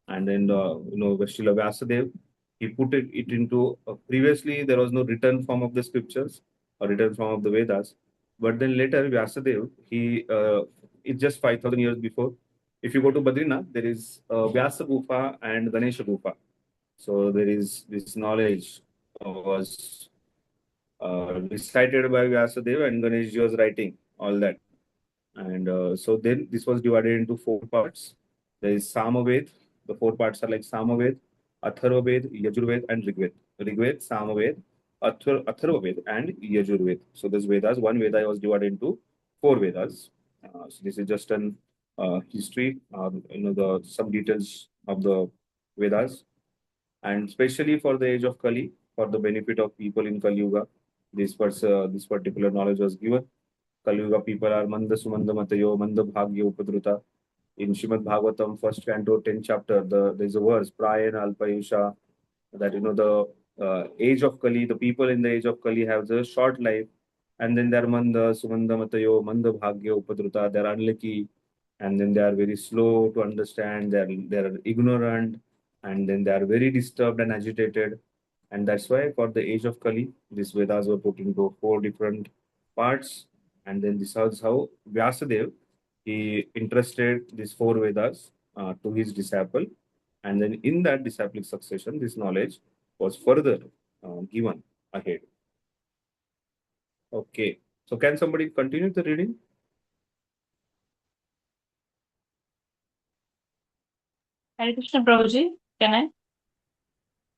And then Srila Vyasadeva, he put it into previously there was no written form of the scriptures or written form of the Vedas, but then later Vyasadeva, he it's just 5,000 years before. If you go to Badrinath, there is Vyasa Gufa and Ganesha Gufa. So there is this knowledge was recited by Vyasadeva, and Ganeshji was writing all that. And so then this was divided into four parts. There is Samaved. The four parts are like Samaved, Atharvaved, Yajurved, and Rigved. Rigved, Samaved, Atharvaved, and Yajurved. So this Vedas, one Veda was divided into four Vedas. So this is just an history, some details of the Vedas, and especially for the age of Kali, for the benefit of people in Kali Yuga, this particular knowledge was given. Kali Yuga people are Manda Sumanda Matayo, Manda Bhagya Upadruta. In Srimad Bhagavatam, first canto, 10th chapter, there's a verse, Prayana Alpayusha, that the age of Kali, the people in the age of Kali have a short life, and then they're Manda Sumanda Matayo, Manda Bhagya Upadruta, they're unlucky, and then they are very slow to understand, they're ignorant, and then they are very disturbed and agitated. And that's why for the age of Kali, these Vedas were put into four different parts. And then this is how Vyasadeva, he entrusted these four Vedas to his disciple. And then in that disciplic succession, this knowledge was further given ahead. Okay. So can somebody continue the reading? Hare Krishna Prabhuji, can I?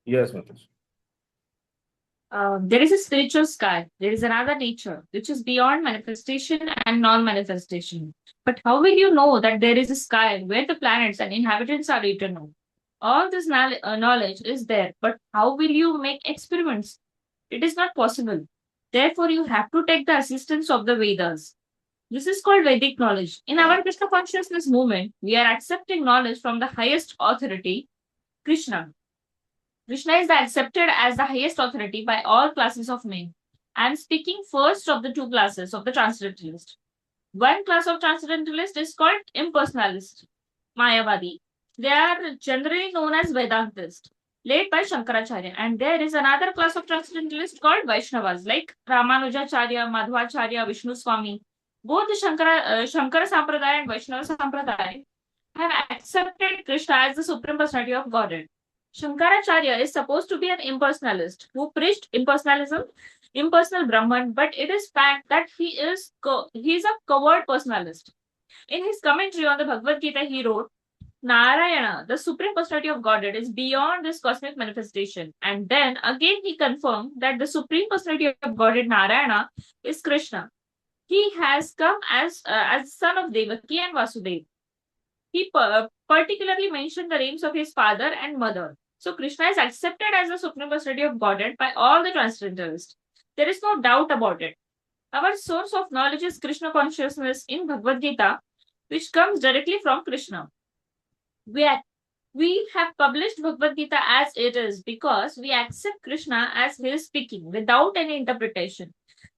Yes, Mataji. There is a spiritual sky. There is another nature, which is beyond manifestation and non-manifestation. But how will you know that there is a sky where the planets and inhabitants are eternal? All this knowledge is there, but how will you make experiments? It is not possible. Therefore, you have to take the assistance of the Vedas. This is called Vedic knowledge. In our Krishna consciousness movement, we are accepting knowledge from the highest authority, Krishna. Krishna is accepted as the highest authority by all classes of men. I am speaking first of the two classes of the transcendentalist. One class of transcendentalist is called impersonalist, Mayavadi. They are generally known as Vedantists, led by Shankaracharya. And there is another class of transcendentalist called Vaishnavas, like Ramanujacharya, Madhvacharya, Vishnu Swami. Both the Shankara Sampradaya and Vaishnava Sampradaya have accepted Krishna as the Supreme Personality of Godhead. Shankaracharya is supposed to be an impersonalist who preached impersonalism, impersonal Brahman, but it is fact that he is a coward personalist. In his commentary on the Bhagavad Gita, he wrote, Narayana, the Supreme Personality of Godhead, is beyond this cosmic manifestation. And then again he confirmed that the Supreme Personality of Godhead, Narayana, is Krishna. He has come as son of Devaki and Vasudeva. He particularly mentioned the names of his father and mother. So Krishna is accepted as the Supreme Personality of Godhead by all the transcendentalists. There is no doubt about it. Our source of knowledge is Krishna consciousness in Bhagavad Gita, which comes directly from Krishna. We have published Bhagavad Gita as it is because we accept Krishna as his speaking without any interpretation.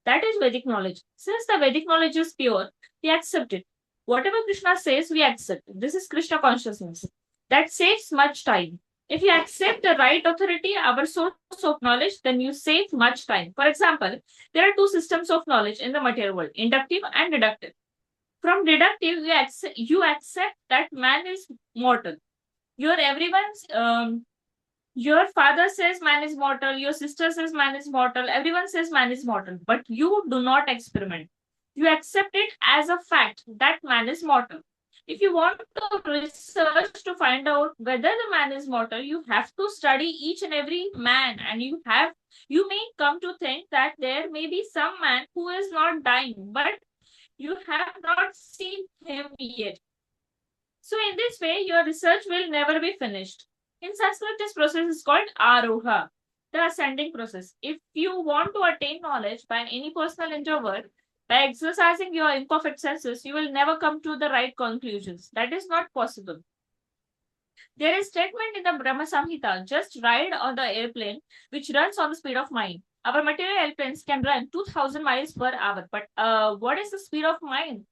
That is Vedic knowledge. Since the Vedic knowledge is pure, we accept it. Whatever Krishna says, we accept. This is Krishna consciousness. That saves much time. If you accept the right authority, our source of knowledge, then you save much time. For example, there are two systems of knowledge in the material world, inductive and deductive. From deductive, you accept that man is mortal. Your father says man is mortal, your sister says man is mortal, everyone says man is mortal, but you do not experiment. You accept it as a fact that man is mortal. If you want to research to find out whether the man is mortal, you have to study each and every man, and you may come to think that there may be some man who is not dying, but you have not seen him yet. So in this way, your research will never be finished. In Sanskrit, this process is called Aroha. the ascending process. If you want to attain knowledge by any personal endeavor, by exercising your imperfect senses, you will never come to the right conclusions. That is not possible. There is statement in the Brahma Samhita, just ride on the airplane which runs on the speed of mind. Our material airplanes can run 2000 miles per hour, but what is the speed of mind?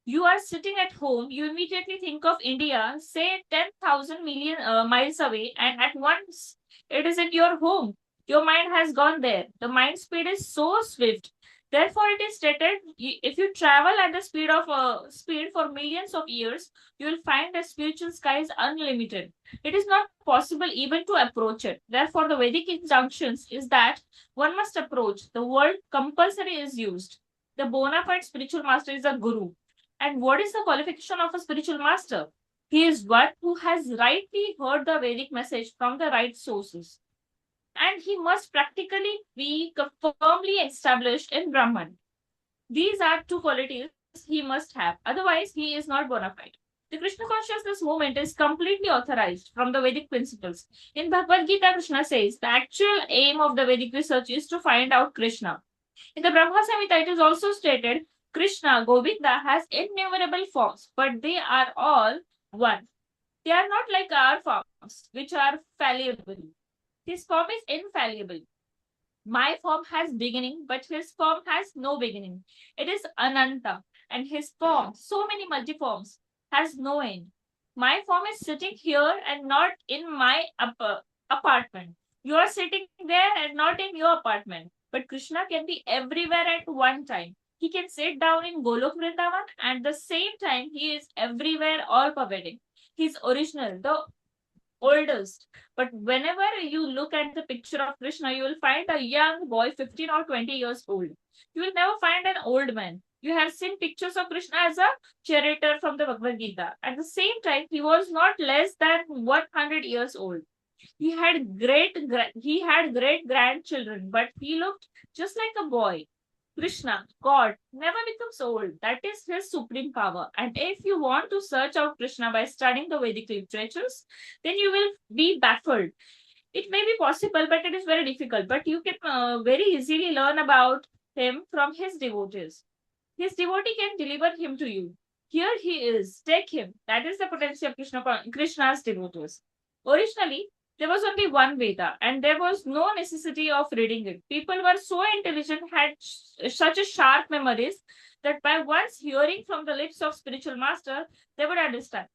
You are sitting at home, you immediately think of India, say 10,000 million miles away, and at once it is in your home. Your mind has gone there. The mind speed is so swift. Therefore, it is stated if you travel at the speed for millions of years, you will find the spiritual sky is unlimited. It is not possible even to approach it. Therefore, the Vedic injunctions is that one must approach. The word compulsory is used. The bona fide spiritual master is a guru. And what is the qualification of a spiritual master? He is one who has rightly heard the Vedic message from the right sources. And he must practically be firmly established in Brahman. These are two qualities he must have. Otherwise, he is not bona fide. The Krishna consciousness movement is completely authorized from the Vedic principles. In Bhagavad Gita, Krishna says the actual aim of the Vedic research is to find out Krishna. In the Brahma Samhita, it is also stated Krishna, Govinda, has innumerable forms, but they are all one. They are not like our forms, which are fallible. His form is infallible. My form has beginning, but his form has no beginning. It is Ananta, and his form, so many multiforms, has no end. My form is sitting here and not in my apartment. You are sitting there and not in your apartment. But Krishna can be everywhere at one time. He can sit down in Golok Vrindavan, and at the same time, he is everywhere, all pervading. He is original, the oldest. But whenever you look at the picture of Krishna, you will find a young boy, 15 or 20 years old. You will never find an old man. You have seen pictures of Krishna as a charioteer from the Bhagavad Gita. At the same time, he was not less than 100 years old. He had great grandchildren, but he looked just like a boy. Krishna, God, never becomes old. That is his supreme power. And if you want to search out Krishna by studying the Vedic literatures, then you will be baffled. It may be possible, but it is very difficult. But you can very easily learn about him from his devotees. His devotee can deliver him to you. Here he is. Take him. That is the potency of Krishna's devotees. Originally, there was only one Veda, and there was no necessity of reading it. People were so intelligent, had such a sharp memories, that by once hearing from the lips of spiritual master, they would understand.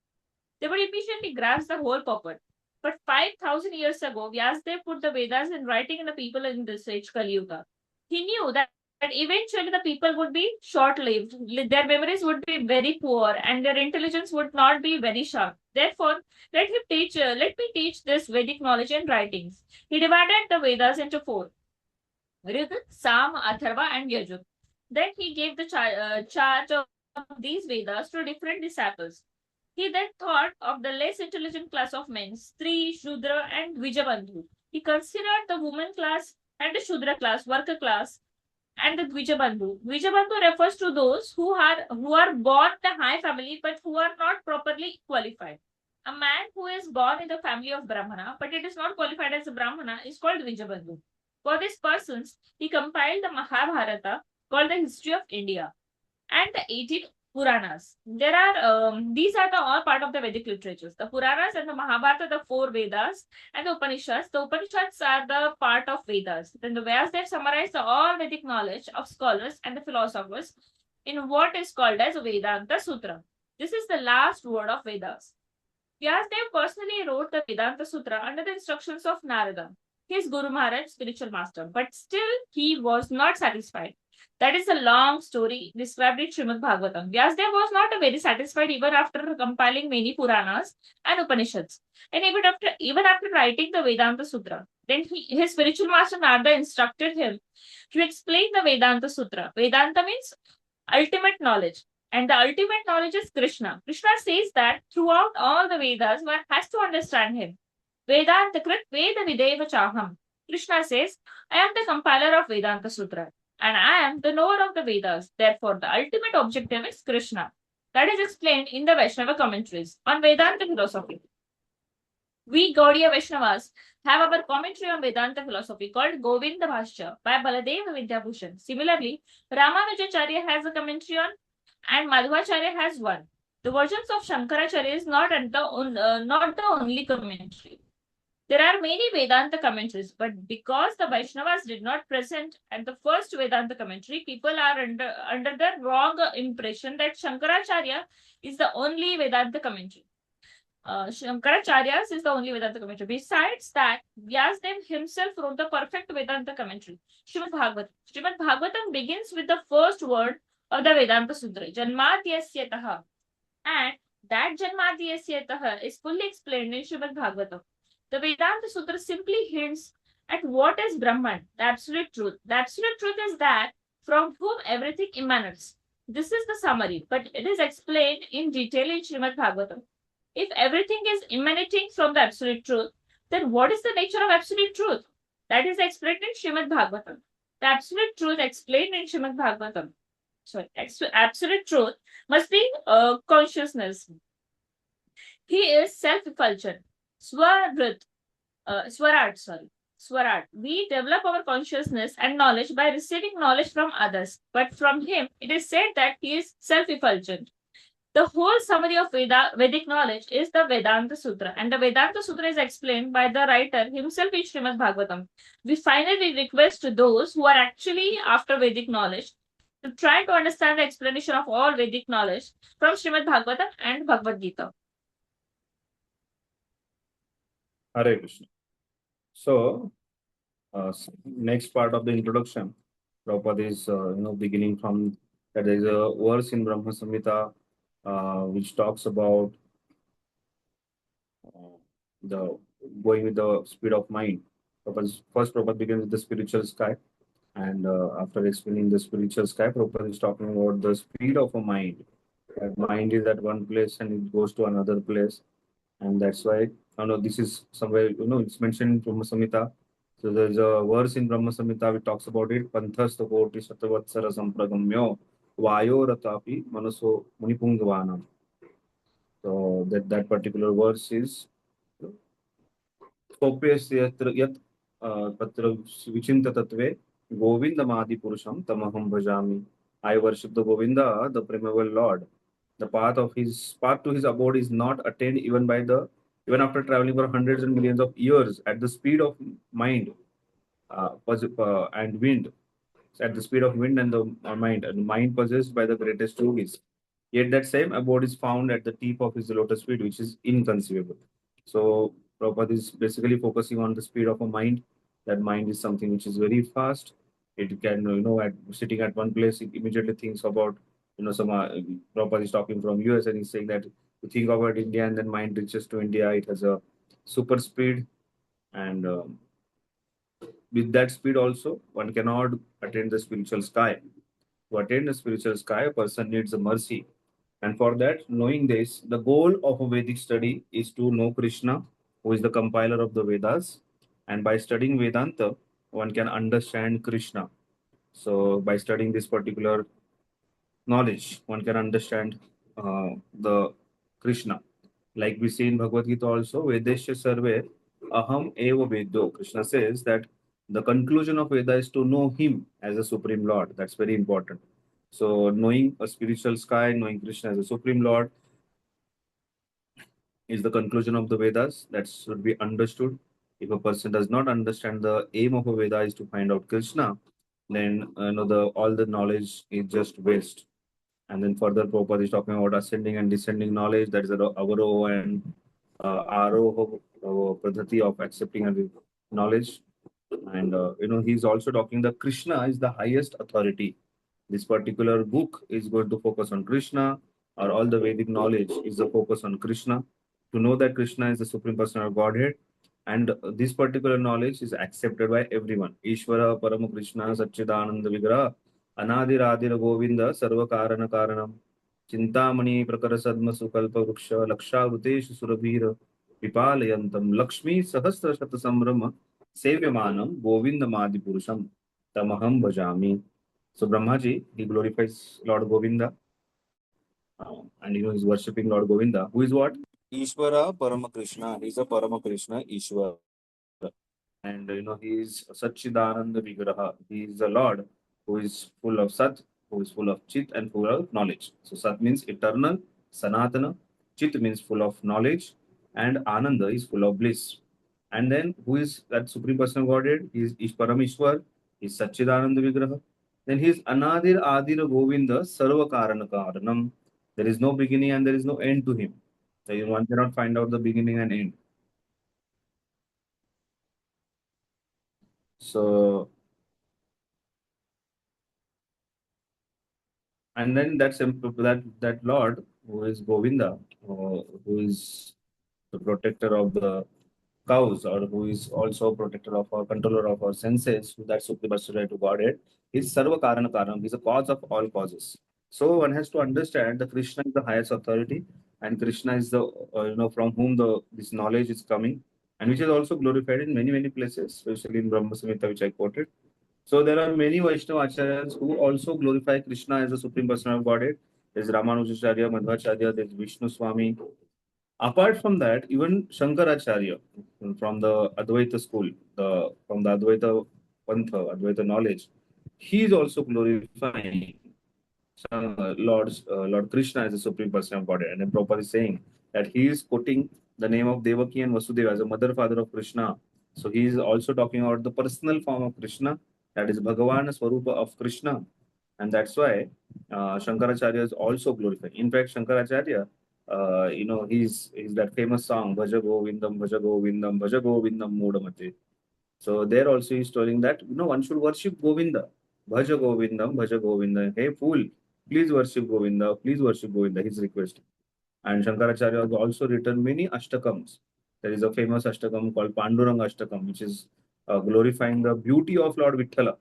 They would immediately grasp the whole purport. But 5,000 years ago, Vyasdev put the Vedas in writing in the people in this age, Kali Yuga. He knew that eventually the people would be short-lived. Their memories would be very poor, and their intelligence would not be very sharp. Therefore, let me teach this Vedic knowledge in writings. He divided the Vedas into 4: Rig, Sam, Atharva, and Yajur. Then he gave the charge of these Vedas to different disciples. He then thought of the less intelligent class of men, Stri, Shudra, and Dvijabandhu. He considered the woman class and the Shudra class, worker class, and the Dvijabandhu. Dvijabandhu refers to those who are born in a high family but who are not properly qualified. A man who is born in the family of Brahmana but it is not qualified as a Brahmana is called Dvijabandhu. For these persons, he compiled the Mahabharata, called the History of India, and the 18 Puranas. These are all part of the Vedic literatures. The Puranas and the Mahabharata, the 4 Vedas, and the Upanishads. The Upanishads are the part of Vedas. Then the Vyasdev summarized the all Vedic knowledge of scholars and the philosophers in what is called as Vedanta Sutra. This is the last word of Vedas. Vyasdev personally wrote the Vedanta Sutra under the instructions of Narada, his Guru Maharaj, spiritual master. But still, he was not satisfied. That is a long story described in Srimad Bhagavatam. Vyasdev was not very satisfied even after compiling many Puranas and Upanishads, and even after writing the Vedanta Sutra. Then his spiritual master Narada instructed him to explain the Vedanta Sutra. Vedanta means ultimate knowledge, and the ultimate knowledge is Krishna. Krishna says that throughout all the Vedas, one has to understand him. Vedanta Krit Veda Videva Chaham. Krishna says, I am the compiler of Vedanta Sutra, and I am the knower of the Vedas. Therefore, the ultimate objective is Krishna. That is explained in the Vaishnava commentaries on Vedanta philosophy. We Gaudiya Vaishnavas have our commentary on Vedanta philosophy called Govinda Bhashya by Baladeva Vidyabhushan. Similarly, Ramanujacharya has a commentary on and Madhvacharya has one. The versions of Shankaracharya is not the only commentary. There are many Vedanta commentaries, but because the Vaishnavas did not present at the first Vedanta commentary, people are under the wrong impression that Shankaracharya is the only Vedanta commentary. Shankaracharya's is the only Vedanta commentary. Besides that, Vyasdev himself wrote the perfect Vedanta commentary, Srimad Bhagavatam. Srimad Bhagavatam begins with the first word of the Vedanta Sutra, Janmadyasyataha. And that Janmadyasyataha is fully explained in Srimad Bhagavatam. The Vedanta Sutra simply hints at what is Brahman, the absolute truth. The absolute truth is that from whom everything emanates. This is the summary, but it is explained in detail in Srimad Bhagavatam. If everything is emanating from the absolute truth, then what is the nature of absolute truth? That is explained in Srimad Bhagavatam. The absolute truth explained in Srimad Bhagavatam. Sorry, absolute truth must be consciousness. He is self-effulgent. Swarat. We develop our consciousness and knowledge by receiving knowledge from others. But from him, it is said that he is self-effulgent. The whole summary of Vedic knowledge is the Vedanta Sutra, and the Vedanta Sutra is explained by the writer himself in Srimad Bhagavatam. We finally request to those who are actually after Vedic knowledge to try to understand the explanation of all Vedic knowledge from Srimad Bhagavatam and Bhagavad Gita. Hare Krishna. So, next part of the introduction, Prabhupada is beginning from that there is a verse in Brahma Samhita which talks about the going with the speed of mind. First, Prabhupada begins with the spiritual sky, and after explaining the spiritual sky, Prabhupada is talking about the speed of a mind. That mind is at one place and it goes to another place, and that's why this is somewhere it's mentioned in Brahma Samhita. So there's a verse in Brahma Samhita which talks about it. Panthastha koti satavatsara sampragamyo vayo ratapi manaso munipungvanam. So that particular verse is yat patra vichinta tatve govindamadi purusham tamaham bhajami. I worship the Govinda, the primeval Lord. The path to his abode is not attained even after traveling for hundreds and millions of years at the speed of mind and wind. At the speed of wind and the mind possessed by the greatest yogis. Yet that same abode is found at the tip of his lotus feet, which is inconceivable. So Prabhupada is basically focusing on the speed of a mind. That mind is something which is very fast. It can, sitting at one place, it immediately thinks about, some Prabhupada is talking from US and he's saying that you think about India and then mind reaches to India. It has a super speed, and with that speed also, one cannot attain the spiritual sky. To attain the spiritual sky, a person needs a mercy. And for that, knowing this, the goal of a Vedic study is to know Krishna, who is the compiler of the Vedas. And by studying Vedanta, one can understand Krishna. So by studying this particular knowledge, one can understand the Krishna. Like we see in Bhagavad Gita also, Vedesya Sarve Aham Eva Vedyo. Krishna says that the conclusion of Veda is to know him as a Supreme Lord. That's very important. So knowing a spiritual sky, knowing Krishna as a Supreme Lord is the conclusion of the Vedas. That should be understood. If a person does not understand the aim of a Veda is to find out Krishna, then all the knowledge is just waste. And then further, Prabhupada is talking about ascending and descending knowledge. That is avaroho and aroho padhati of accepting and knowledge. And he's also talking that Krishna is the highest authority. This particular book is going to focus on Krishna, or all the Vedic knowledge is the focus on Krishna. To know that Krishna is the Supreme Person of Godhead, and this particular knowledge is accepted by everyone. Ishvara Parama Krishna Satchidananda Vigraha Anadiradir Govinda Sarva Karana Karanam Chintamani Prakara Sadma Sukalpa Vriksha Laksha Vrutesh Surabhira Vipalayantam Lakshmi Sahasra Shata Sambrahma Sevyamanam Govinda Madi Purusham Tamaham Bhajami. So Brahmaji, he glorifies Lord Govinda, and he is worshipping Lord Govinda, who is what? Ishvara Parama Krishna. He is a Parama Krishna, Ishvara. and he is Satchidananda Vigraha. He is the Lord who is full of Sat, who is full of Chit and full of knowledge. So Sat means eternal, Sanatana. Chit means full of knowledge, and Ananda is full of bliss. And then who is that Supreme Personal Godhead? He is Parameshwar, he is Satchidananda Vigraha. Then he is Anadir Adir Govinda Sarva Karana Karanam. There is no beginning and there is no end to him. So one cannot find out the beginning and end. So, and then that Lord who is Govinda, who is the protector of the cows, or who is also protector of our controller of our senses, who that Supreme Personality to Godhead, is Sarva Karana Karanam. He is the cause of all causes. So one has to understand that Krishna is the highest authority, and Krishna is the from whom this knowledge is coming, and which is also glorified in many places, especially in Brahma Samhita, which I quoted. So there are many Vaishnava Acharyas who also glorify Krishna as the Supreme Personality of Godhead. There's Ramanujacharya, Madhvacharya, there's Vishnu Swami. Apart from that, even Shankaracharya from the Advaita school, from the Advaita Pantha, Advaita knowledge, he is also glorifying Lord Krishna as the Supreme Personality of Godhead. And then Prabhupada is saying that he is quoting the name of Devaki and Vasudeva as a mother father of Krishna. So he is also talking about the personal form of Krishna, that is Bhagavan Swarupa of Krishna. And that's why Shankaracharya is also glorified. In fact, Shankaracharya, he's that famous song, Bhaja Govindam, Bhaja Govindam, Bhaja Govindam Mudamate. So there also he's telling that one should worship Govinda. Bhaja Govindam, Bhaja Govinda. Hey fool, please worship Govinda, please worship Govinda, his request. And Shankaracharya has also written many Ashtakams. There is a famous Ashtakam called Panduranga Ashtakam, which is glorifying the beauty of Lord Vithala.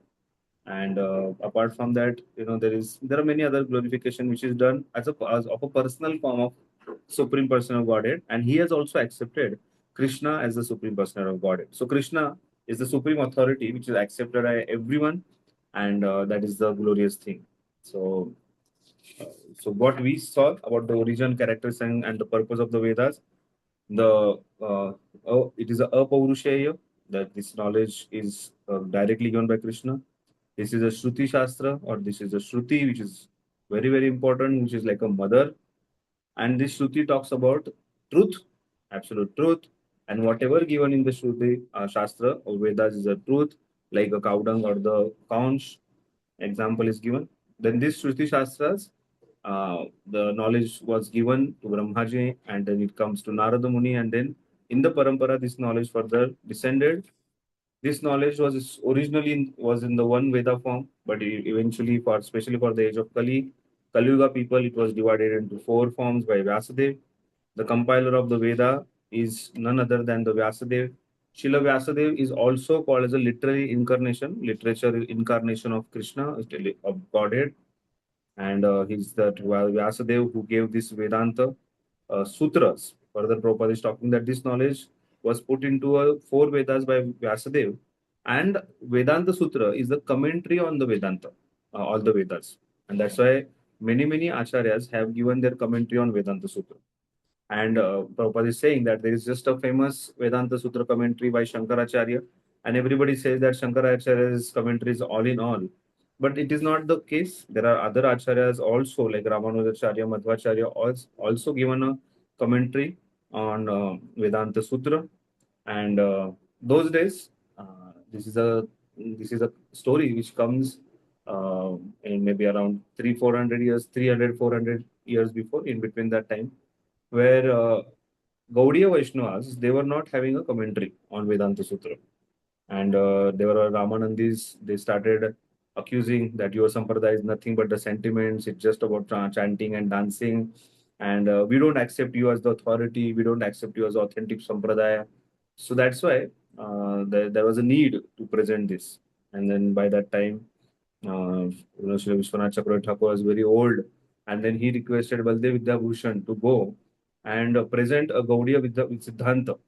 And apart from that, there are many other glorification which is done as of a personal form of Supreme Person of Godhead, and he has also accepted Krishna as the Supreme Person of Godhead. So Krishna is the supreme authority which is accepted by everyone, and that is the glorious thing. So, what we saw about the origin, characters, and the purpose of the Vedas, it is a Apaurushaya, that this knowledge is directly given by Krishna. This is a Shruti Shastra, or this is a Shruti, which is very important, which is like a mother. And this Shruti talks about truth, absolute truth, and whatever given in the Shruti Shastra or Vedas is a truth, like a cow dung or the conch example is given. Then this Shruti Shastras, the knowledge was given to Brahmaji, and then it comes to Narada Muni, and then in the parampara, this knowledge further descended. This knowledge was originally was in the one Veda form, but eventually, especially for the age of Kali Yuga people, it was divided into 4 forms by Vyasadeva. The compiler of the Veda is none other than the Vyasadeva. Srila Vyasadeva is also called as a literary incarnation, literature incarnation of Krishna, of Godhead. And he's that Vyasadeva who gave this Vedanta sutras. Further, Prabhupada is talking that this knowledge was put into 4 Vedas by Vyasadeva, and Vedanta Sutra is the commentary on the Vedanta, all the Vedas. And that's why many acharyas have given their commentary on Vedanta Sutra. And Prabhupada is saying that there is just a famous Vedanta Sutra commentary by Shankaracharya, and everybody says that Shankaracharya's commentary is all in all. But it is not the case. There are other acharyas also, like Ramanujacharya, Madhvacharya, also given a commentary on Vedanta Sutra. And those days, this is a story which comes in maybe around 300-400 years, 300-400 years before, in between that time, where Gaudiya Vaishnavas, they were not having a commentary on Vedanta Sutra. And there were Ramanandis, they started accusing that your sampradaya is nothing but the sentiments, it's just about chanting and dancing. And we don't accept you as the authority, we don't accept you as authentic sampradaya. So that's why there was a need to present this. And then by that time, Srila Vishwanath Chakravarti Thakur was very old. And then he requested Baldev Vidyabhushan to go and present a Gaudiya with Siddhanta.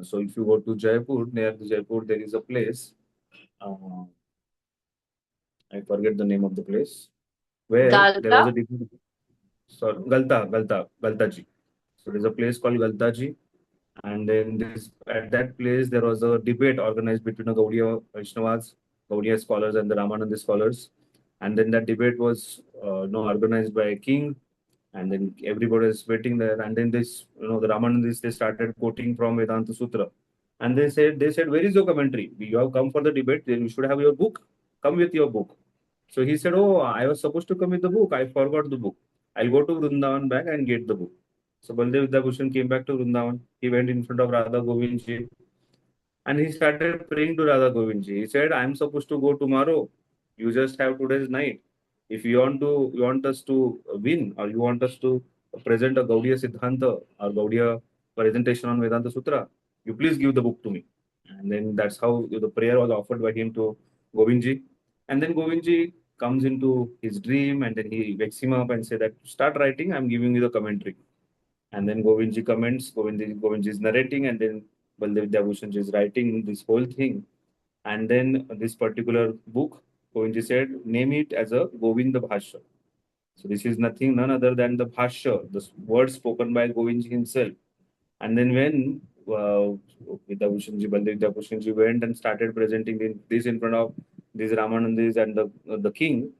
So if you go to Jaipur, near Jaipur, there is a place. I forget the name of the place, where there was a Galta? Galtaji. So there's a place called Galtaji, And then at that place, there was a debate organized between the Gaudiya Vaishnavas, Gaudiya scholars, and the Ramananda scholars. And then that debate was organized by a king, and then everybody is waiting there. And then the Ramanandis, they started quoting from Vedanta Sutra. And they said, where is your commentary? You have come for the debate, then you should have your book. Come with your book. So he said, oh, I was supposed to come with the book. I forgot the book. I'll go to Vrindavan back and get the book. So Baldev Vidyabhushan came back to Vrindavan. He went in front of Radha Govindji and he started praying to Radha Govindji. He said, I'm supposed to go tomorrow. You just have today's night. If you want us to win, or you want us to present a Gaudiya Siddhanta or Gaudiya presentation on Vedanta Sutra, you please give the book to me. And then that's how the prayer was offered by him to Govindji. And then Govindji comes into his dream and then he wakes him up and say that start writing, I'm giving you the commentary. And then Govindji comments, Govindji is narrating, and then Baldev Vidyabhushan is writing this whole thing. And then this particular book, Govindji said, name it as a Govinda Bhashya. So this is none other than the Bhashya, the words spoken by Govindji himself. And then when Vidyabhushanji, Baldev Vidyabhushanji went and started presenting this in front of these Ramanandis and the king,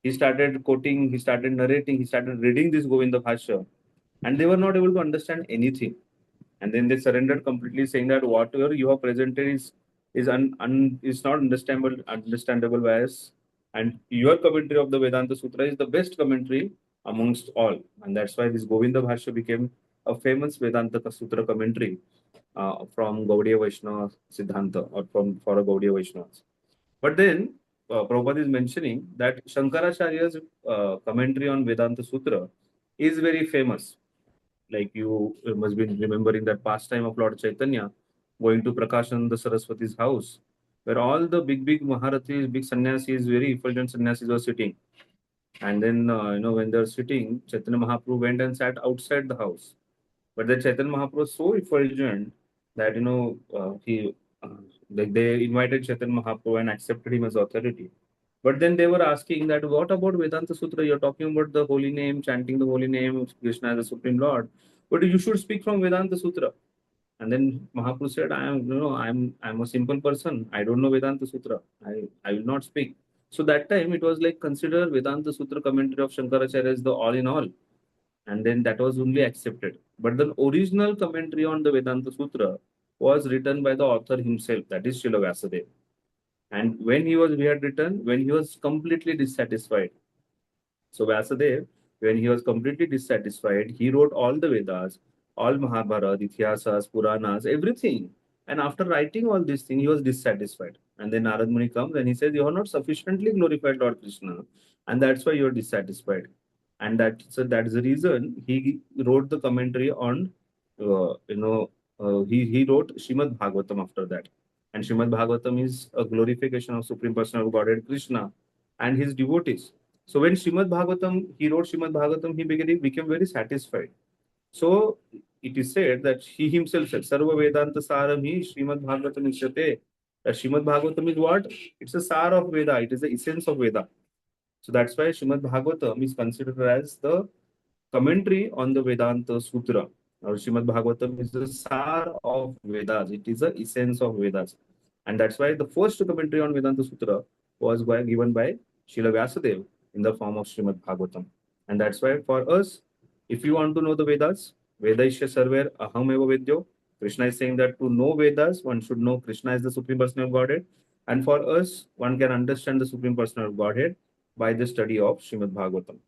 he started quoting, he started narrating, he started reading this Govinda Bhashya. And they were not able to understand anything. And then they surrendered completely, saying that whatever you have presented is not understandable by us. And your commentary of the Vedanta Sutra is the best commentary amongst all. And that's why this Govinda Bhashya became a famous Vedanta Sutra commentary from Gaudiya Vaishnava Siddhanta, or for a Gaudiya Vaishnavas. But then Prabhupada is mentioning that Shankaracharya's commentary on Vedanta Sutra is very famous. Like you must be remembering that pastime of Lord Chaitanya going to Prakashananda Saraswati's house, where all the big Maharathis, big sannyasis, very effulgent sannyasis were sitting. And then, when they're sitting, Chaitanya Mahaprabhu went and sat outside the house. But then Chaitanya Mahaprabhu was so effulgent that, they invited Chaitanya Mahaprabhu and accepted him as authority. But then they were asking that, what about Vedanta Sutra? You're talking about the holy name, chanting the holy name of Krishna as the Supreme Lord. But you should speak from Vedanta Sutra. And then Mahaprabhu said, I'm a simple person. I don't know Vedanta Sutra. I will not speak. So that time it was like consider Vedanta Sutra commentary of Shankaracharya as the all in all. And then that was only accepted. But the original commentary on the Vedanta Sutra was written by the author himself, that is Srila Vyasadeva. And when he was completely dissatisfied. So Vyasadeva, when he was completely dissatisfied, he wrote all the Vedas, all Mahabharata, Itihasas, Puranas, everything. And after writing all these things, he was dissatisfied. And then Narad Muni comes and he says, you have not sufficiently glorified Lord Krishna. And that's why you are dissatisfied. And that's the reason he wrote the commentary on, he wrote Srimad Bhagavatam after that. And Srimad Bhagavatam is a glorification of Supreme Personality of Godhead Krishna and his devotees. So when he wrote Srimad Bhagavatam, he became very satisfied. So it is said that he himself said, Sarva Vedanta Saram hi Srimad Bhagavatam Ishyate. That Srimad Bhagavatam is what? It's a sar of Veda. It is the essence of Veda. So that's why Srimad Bhagavatam is considered as the commentary on the Vedanta Sutra. Or Srimad Bhagavatam is the sar of Vedas. It is the essence of Vedas. And that's why the first commentary on Vedanta Sutra was given by Srila Vyasadeva in the form of Srimad Bhagavatam. And that's why for us, if you want to know the Vedas, Vedaisya Sarver Aham Eva Vedyo, Krishna is saying that to know Vedas, one should know Krishna is the Supreme Personality of Godhead. And for us, one can understand the Supreme Personality of Godhead by the study of Srimad Bhagavatam.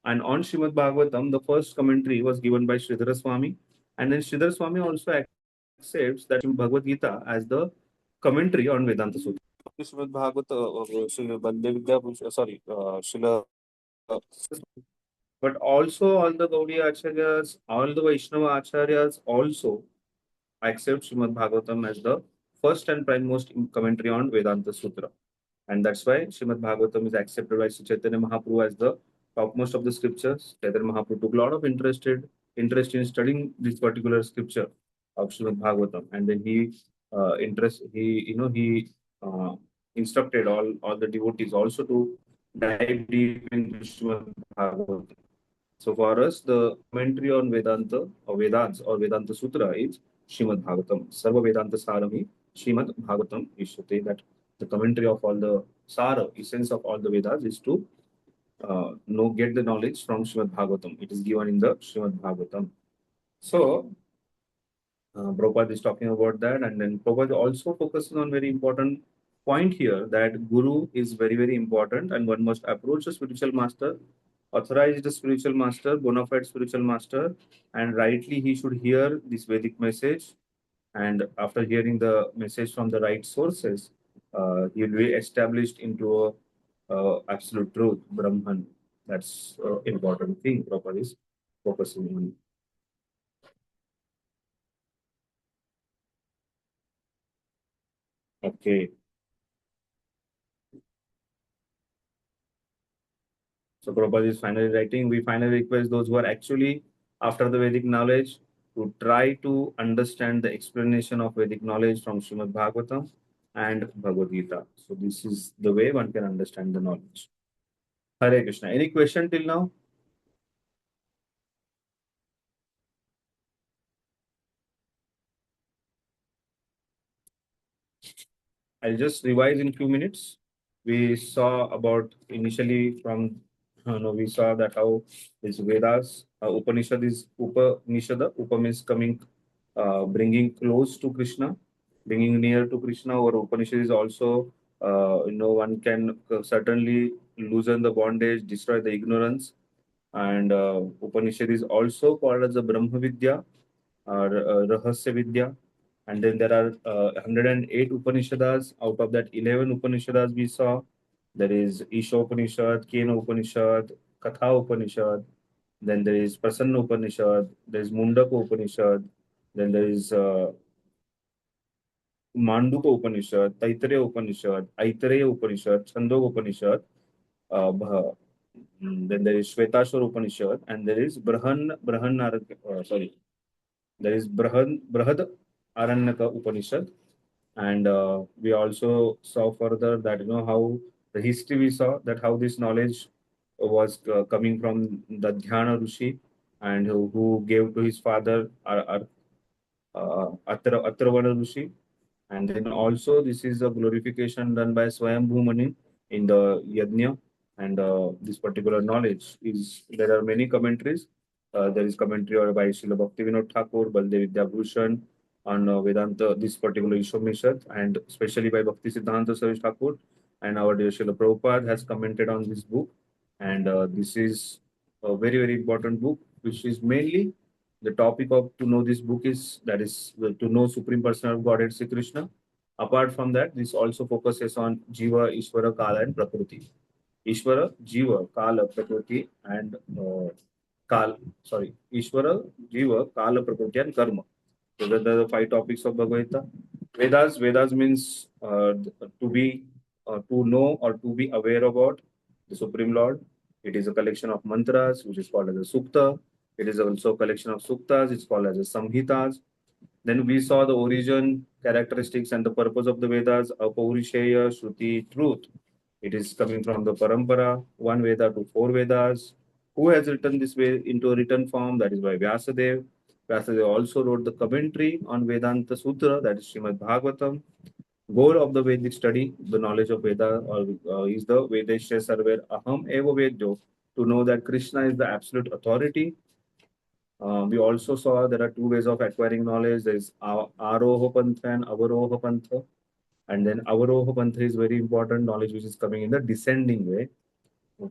And on Srimad Bhagavatam, the first commentary was given by Sridhara Swami. And then Sridhara Swami also accepts that Bhagavad Gita as the commentary on Vedanta Sutra. Srimad Bhagavata, Srila. But also all the Gaudiya Acharyas, all the Vaishnava Acharyas also accept Srimad Bhagavatam as the first and primemost commentary on Vedanta Sutra. And that's why Srimad Bhagavatam is accepted by Sri Chaitanya Mahaprabhu as the topmost of the scriptures. Chaitanya Mahaprabhu took a lot of interest in studying this particular scripture of Srimad Bhagavatam. And then he instructed all the devotees also to dive deep into Srimad Bhagavatam. So for us, the commentary on Vedanta or Vedanta or Vedanta Sutra is Srimad Bhagavatam. Sarva Vedanta Sarami Srimad Bhagavatam Ishyate. That the commentary of all the Sara, essence of all the Vedas, is to get the knowledge from Srimad Bhagavatam. It is given in the Srimad Bhagavatam. So, Prabhupada is talking about that, and then Prabhupada also focuses on very important point here, that Guru is very, very important, and one must approach a spiritual master, authorized spiritual master, bona fide spiritual master, and rightly he should hear this Vedic message, and after hearing the message from the right sources, he will be established into a absolute truth, Brahman. That's important thing Prabhupada is focusing on. Okay. So Prabhupada is finally writing, we finally request those who are actually after the Vedic knowledge to try to understand the explanation of Vedic knowledge from Srimad Bhagavatam and Bhagavad Gita. So this is the way one can understand the knowledge. Hare Krishna. Any question till now? I'll just revise in a few minutes. We saw about initially from, we saw that how is Vedas, Upanishad is Upanishad. Upa means coming, bringing close to Krishna, bringing near to Krishna, or Upanishad is also, one can certainly loosen the bondage, destroy the ignorance. And Upanishad is also called as the Brahma Vidya or Rahasya Vidya. And then there are 108 Upanishads. Out of that, 11 Upanishads we saw. There is Isopanisad, Kena Upanishad, Katha Upanishad. Then there is Prasanna Upanishad. There is Mundaka Upanishad. Then there is Manduka Upanishad, Taittiriya Upanishad, Aitareya Upanishad, Chandogya Upanishad. Then there is Shvetashwara Upanishad, and there is there is Brahad Aranyaka Upanishad. And we also saw further that how the history we saw, that how this knowledge was coming from the Dhyana Rishi, and who gave to his father Atravana Rishi. And then also this is a glorification done by Swayambhu Mani in the Yajna. And this particular knowledge is, there are many commentaries. There is commentary by Srila Bhaktivedanta Thakur, Baldev Vidyabhushan on Vedanta, this particular Isopanisad, and especially by Bhaktisiddhanta Saraswati Thakur. And our dear Srila Prabhupada has commented on this book. And this is a very, very important book, which is mainly the topic of to know this book is, that is to know Supreme Personality of Godhead Sri Krishna. Apart from that, this also focuses on Jiva, Ishvara, Kala, and Prakriti. Ishvara, Jiva, Kala, Prakriti, and Ishvara, Jiva, Kala, Prakriti, and Karma. So those are the 5 topics of Bhagavad Gita. Vedas means to be, to know or to be aware about the Supreme Lord. It is a collection of mantras, which is called as a Sukta. It is also a collection of Suktas, it's called as a Samhitas. Then we saw the origin, characteristics, and the purpose of the Vedas, Apaurisheya, Shruti, truth. It is coming from the Parampara, 1 Veda to 4 Vedas. Who has written this way into a written form? That is by Vyasadeva. Vyasadeva also wrote the commentary on Vedanta Sutra, that is Srimad Bhagavatam. Goal of the Vedic study, the knowledge of Veda, is the Vedesya Sarver Aham Eva Vedyo, to know that Krishna is the absolute authority. We also saw there are 2 ways of acquiring knowledge. There is Aroha Pantha and Avaroha Pantha. And then Avaroha Pantha is very important knowledge which is coming in the descending way.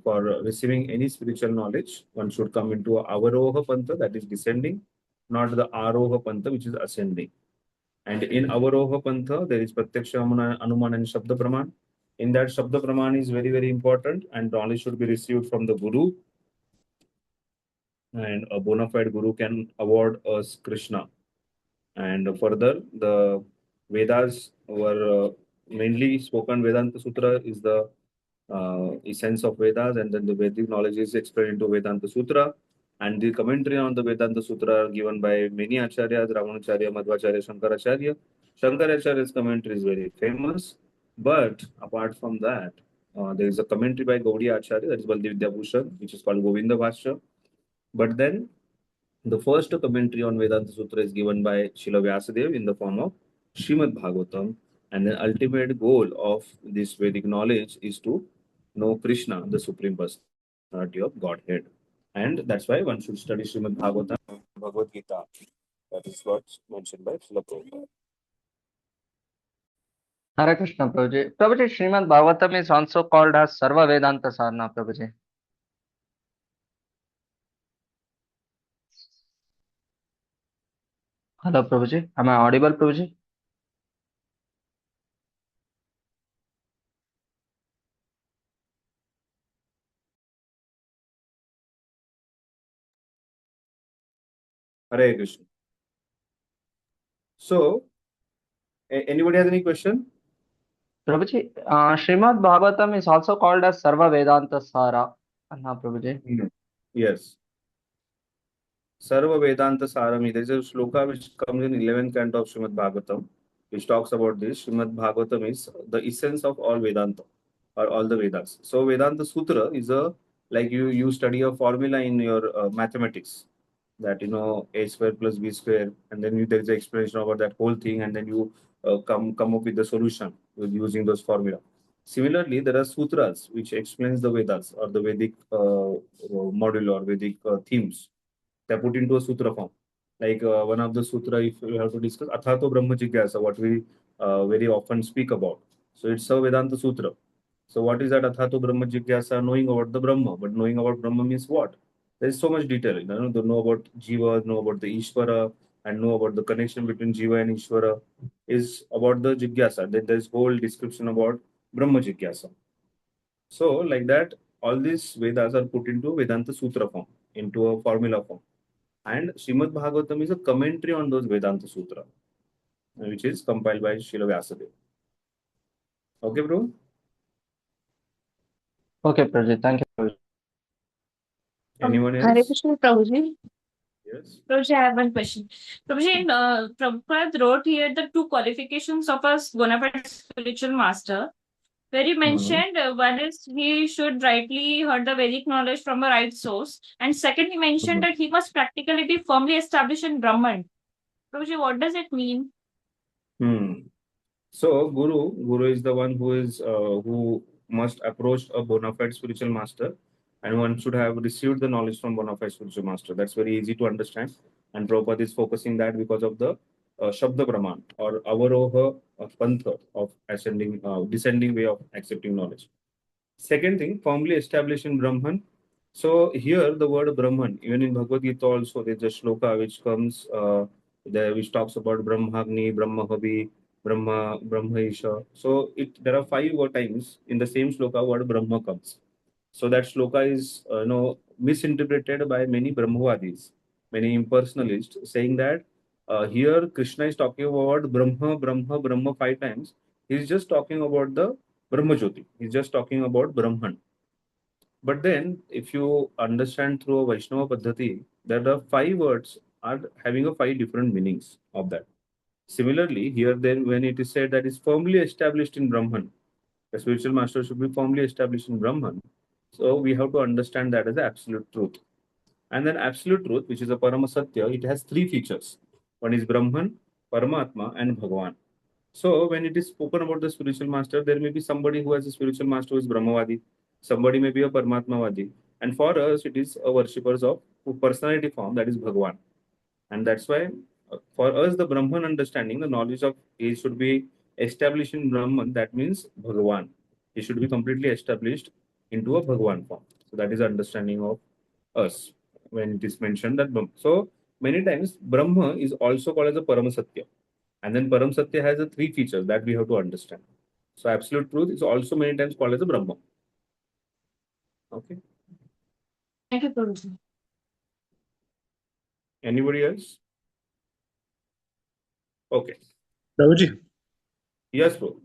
For receiving any spiritual knowledge, one should come into Avaroha Pantha, that is descending, not the Aroha Pantha, which is ascending. And in Avaroha Pantha, there is Pratyaksha, Anuman, and Shabda Praman. In that, Shabda Praman is very, very important, and knowledge should be received from the Guru. And a bona fide Guru can award us Krishna. And further, the Vedas were mainly spoken. Vedanta Sutra is the essence of Vedas, and then the Vedic knowledge is explained into Vedanta Sutra. And the commentary on the Vedanta Sutra are given by many acharyas, Ramanacharya, Madhvacharya, Shankaracharya. Shankaracharya's commentary is very famous. But apart from that, there is a commentary by Gaudiya Acharya, that is Baldev Vidyabhushan, which is called Govinda Bhashya. But then The first commentary on Vedanta Sutra is given by Srila Vyasadeva in the form of Srimad Bhagavatam, and the ultimate goal of this Vedic knowledge is to know Krishna, the Supreme Personality of Godhead. And that's why one should study Srimad Bhagavatam and Bhagavad Gita. That is what's mentioned by Srila Prabhupada. Hare Krishna, Prabhuji. Prabhuji, Srimad Bhagavatam is also called as Sarva Vedanta Sarna, Prabhuji. Hello, Prabhuji. Am I audible, Prabhuji? Hare Krishna. So, anybody has any question? Prabhuji, Srimad Bhagavatam is also called as Sarva Vedanta Sara. Anna, Prabhuji. Yes. Sarva Vedanta Sarami. There is a shloka which comes in 11th canto of Srimad Bhagavatam, which talks about this. Srimad Bhagavatam is the essence of all Vedanta or all the Vedas. So Vedanta Sutra is a like you study a formula in your mathematics, that a square plus b square, and then there is an explanation about that whole thing, and then you come up with the solution with using those formula. Similarly, there are sutras which explains the Vedas or the Vedic module or Vedic themes. They're put into a sutra form. Like one of the sutra, if we have to discuss, Athato Brahma Jigyasa, what we very often speak about. So it's a Vedanta Sutra. So what is that Athato Brahma Jigyasa? Knowing about the Brahma. But knowing about Brahma means what? There is so much detail. To know about Jiva, know about the Ishvara, and know about the connection between Jiva and Ishvara is about the Jigyasa. Then there's whole description about Brahma Jigyasa. So like that, all these Vedas are put into Vedanta Sutra form, into a formula form. And Srimad Bhagavatam is a commentary on those Vedanta Sutra, which is compiled by Srila Vyasadeva. Okay, bro? Okay, Prabhuji. Thank you, Prabhuji. Anyone Hare else? Krishna, Prabhuji. Yes. Prabhuji, I have one question. Prabhuji, Prabhupada wrote here the two qualifications of a bona fide spiritual master, where he mentioned one is he should rightly heard the Vedic knowledge from a right source, and second he mentioned that he must practically be firmly established in Brahman. Prabhuji, what does it mean? So Guru is the one who must approach a bona fide spiritual master, and one should have received the knowledge from bona fide spiritual master. That's very easy to understand, and Prabhupada is focusing that because of the Shabda Brahman or Avaroha Pantha of descending way of accepting knowledge. Second thing, firmly established in Brahman. So here the word Brahman, even in Bhagavad Gita also, there's a shloka which comes there which talks about Brahmagni, Brahmahavi, Brahma Isha. So there are 5 times in the same shloka word Brahma comes. So that shloka is misinterpreted by many Brahmavadis, many impersonalists, saying that here Krishna is talking about Brahma, Brahma, Brahma 5 times. He's just talking about the Brahma Jyoti. He's just talking about Brahman. But then, if you understand through a Vaishnava Paddhati, that the 5 words are having a 5 different meanings of that. Similarly, here then when it is said that is firmly established in Brahman, the spiritual master should be firmly established in Brahman. So we have to understand that as the absolute truth. And then absolute truth, which is a Parama Satya, it has 3 features. One is Brahman, Paramatma, and Bhagavan. So when it is spoken about the spiritual master, there may be somebody who has a spiritual master who is Brahmavadi, somebody may be a Paramatmavadi. And for us, it is a worshippers of personality form, that is Bhagavan. And that's why for us, the Brahman understanding, the knowledge of it should be established in Brahman, that means Bhagavan. It should be completely established into a Bhagavan form. So that is the understanding of us when it is mentioned that Brahma. So many times Brahma is also called as a Paramasatya. And then Param Satya has the 3 features that we have to understand. So absolute truth is also many times called as a Brahma. Okay. Thank you, Prabhuji. Anybody else? Okay. Prabhuji, Yes, bro.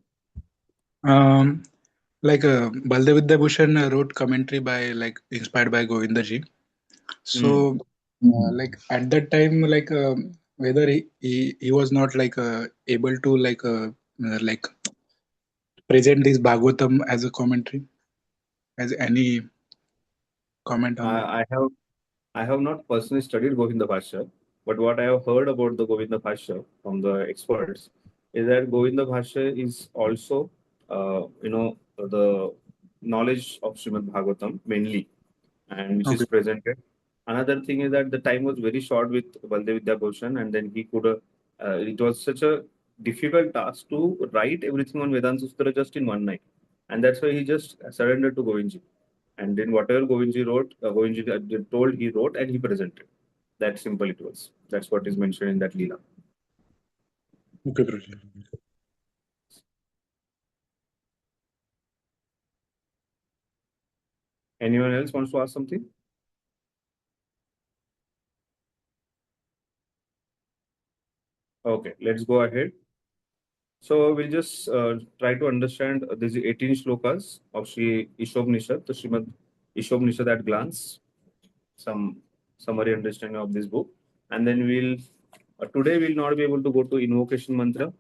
like Baldevidya Bhushan wrote commentary by inspired by Govindaji. So like at that time, whether he was not able to present this Bhagavatam as a commentary, as any comment on that? I have not personally studied Govinda Bhashya, but what I have heard about the Govinda Bhashya from the experts is that Govinda Bhashya is also, the knowledge of Srimad Bhagavatam mainly, and which is Okay. presented. Another thing is that the time was very short with Bhaktivedanta Bhushan, and then he could, it was such a difficult task to write everything on Vedanta Sutra just in one night. And that's why he just surrendered to Govindji. And then whatever Govindji wrote, Govindji told he wrote and he presented. That simple it was. That's what is mentioned in that Leela. Okay, Prabhuji. Anyone else wants to ask something? Okay, let's go ahead. So we'll just try to understand these 18 shlokas of Sri Isopanisad, the Srimad Isopanisad at glance, some summary understanding of this book. And then today we'll not be able to go to invocation mantra.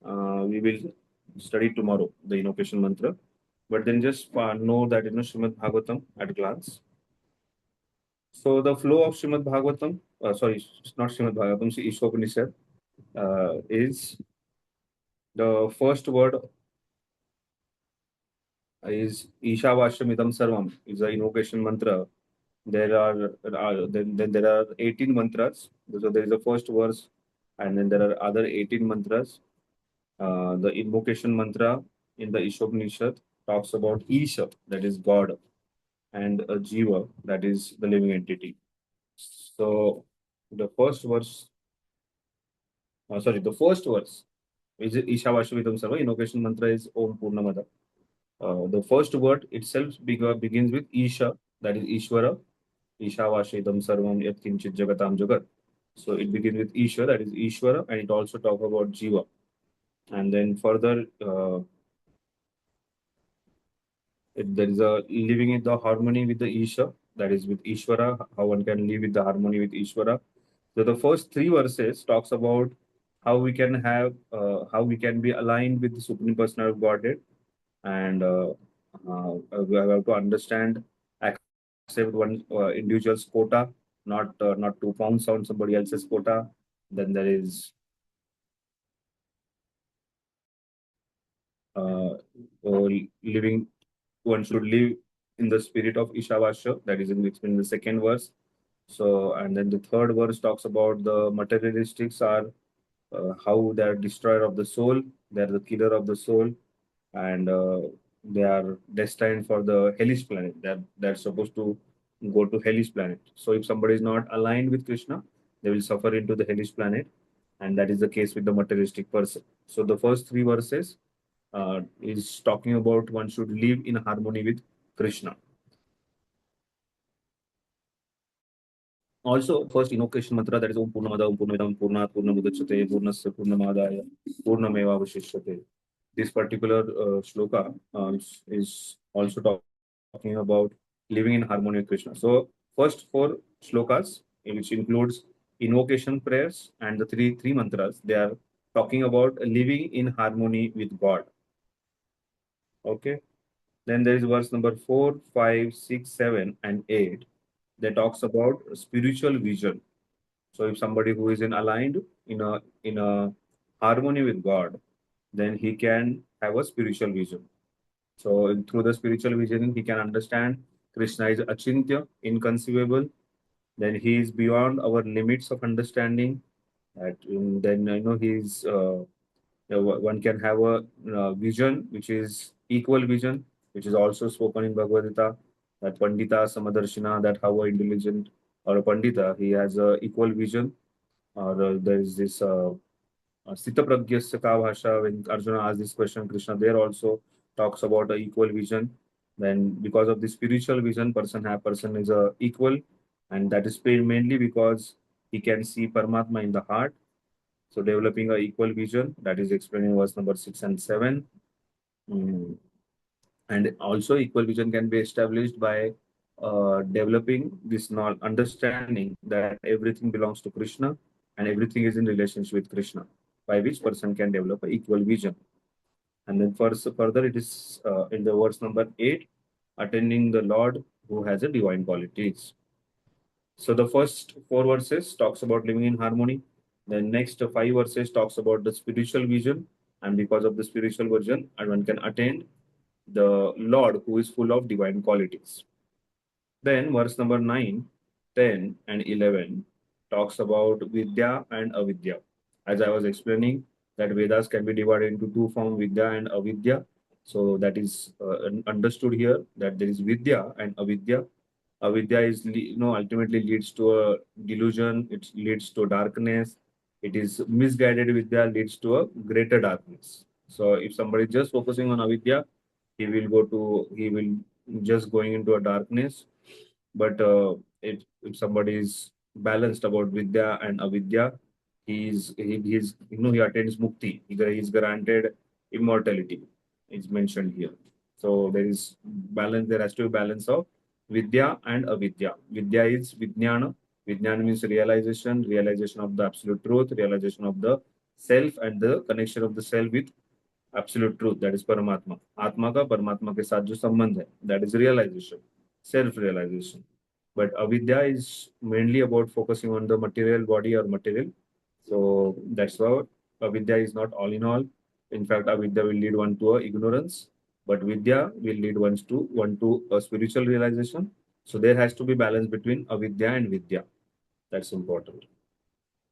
We will study tomorrow the invocation mantra. But then just know that, Srimad Bhagavatam at glance. So the flow of Srimad Bhagavatam, it's not Srimad Bhagavatam, Sri Isopanisad, is the first word is Ishavashamidam Sarvam, is the invocation mantra. There are then there are 18 mantras. So there is the first verse, and then there are other 18 mantras. The invocation mantra in the Isopanisad talks about Isha, that is God, and a Jiva, that is the living entity. So the first verse, the first verse is Ishavashamidam Sarvam. Invocation mantra is Om Purnamada. The first word itself begins with Isha, that is Ishvara. Ishavashidam Sarvam Yat Kinchit Jagatam Jagat. So it begins with Isha, that is Ishvara, and it also talks about Jiva. And then further, there is a living in the harmony with the Isha, that is with Ishvara, how one can live with the harmony with Ishvara. So the first three verses talks about how we can be aligned with the Supreme Personality of Godhead, and we have to understand, accept one individual's quota, not to pounce on somebody else's quota. Then there is living. One should live in the spirit of Ishavasya, that is in the second verse. So, and then the third verse talks about the materialistics are how they are destroyer of the soul, they are the killer of the soul, and they are destined for the hellish planet. They're supposed to go to hellish planet. So if somebody is not aligned with Krishna, they will suffer into the hellish planet, and that is the case with the materialistic person. So the first three verses is talking about one should live in harmony with Krishna. Also, first invocation mantra, that is Om Purnamada, Om Purnamidam, Purnat Purnamudachyate, Purnasya Purnamadaya, Purnameva Vashishyate. This particular shloka is also talking about living in harmony with Krishna. So, first four shlokas, which includes invocation prayers and the three mantras, they are talking about living in harmony with God. Okay. Then there is verse number 4, 5, 6, 7, and 8. That talks about spiritual vision. So if somebody who is aligned in a harmony with God, then he can have a spiritual vision. So through the spiritual vision, he can understand Krishna is achintya, inconceivable. Then he is beyond our limits of understanding. Then he is one can have a vision which is equal vision, which is also spoken in Bhagavad Gita, that Pandita Samadarshina, that how a intelligent or a Pandita, he has a equal vision. Or there is this Sthita Pragyasya Ka Bhasha, when Arjuna asked this question, Krishna there also talks about a equal vision. Then because of the spiritual vision, person is a equal, and that is mainly because he can see Paramatma in the heart. So developing a equal vision, that is explained in verse number 6 and 7. And also equal vision can be established by developing this understanding that everything belongs to Krishna and everything is in relationship with Krishna, by which person can develop an equal vision. And then further it is in the verse number 8, attending the Lord who has a divine qualities. So the first 4 verses talks about living in harmony. The next 5 verses talks about the spiritual vision, and because of the spiritual vision, and one can attain the Lord who is full of divine qualities. Then verse number 9, 10, and 11 talks about Vidya and Avidya. As I was explaining, that Vedas can be divided into two forms, Vidya and Avidya. So that is understood here, that there is Vidya and Avidya. Avidya is, ultimately leads to a delusion. It leads to darkness. It is misguided Vidya leads to a greater darkness. So if somebody is just focusing on Avidya, he will just going into a darkness. But if somebody is balanced about Vidya and Avidya, he attains mukti. He is granted immortality. It's mentioned here. So there is balance. There has to be balance of Vidya and Avidya. Vidya is Vijnana. Vijnana means realization, realization of the absolute truth, realization of the self, and the connection of the self with absolute truth. That is Paramatma. Atma का परमात्मा के साथ जो संबंध है, that is realization, self-realization. But avidya is mainly about focusing on the material body or material. So that's why avidya is not all in all. In fact, avidya will lead one to a ignorance, but vidya will lead one to a spiritual realization. So there has to be balance between avidya and vidya. That's important.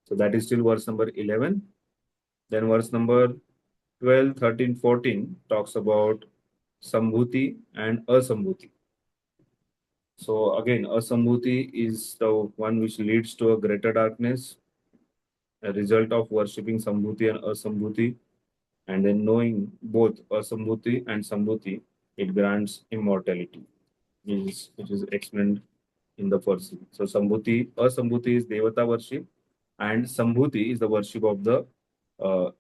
So that is still verse number 11. Then verse number 12, 13, 14 talks about Sambhuti and Asambhuti. So again, Asambhuti is the one which leads to a greater darkness, a result of worshipping Sambhuti and Asambhuti, and then knowing both Asambhuti and Sambhuti, it grants immortality, which is explained in the first. So Asambhuti is Devata worship, and Sambhuti is the worship of the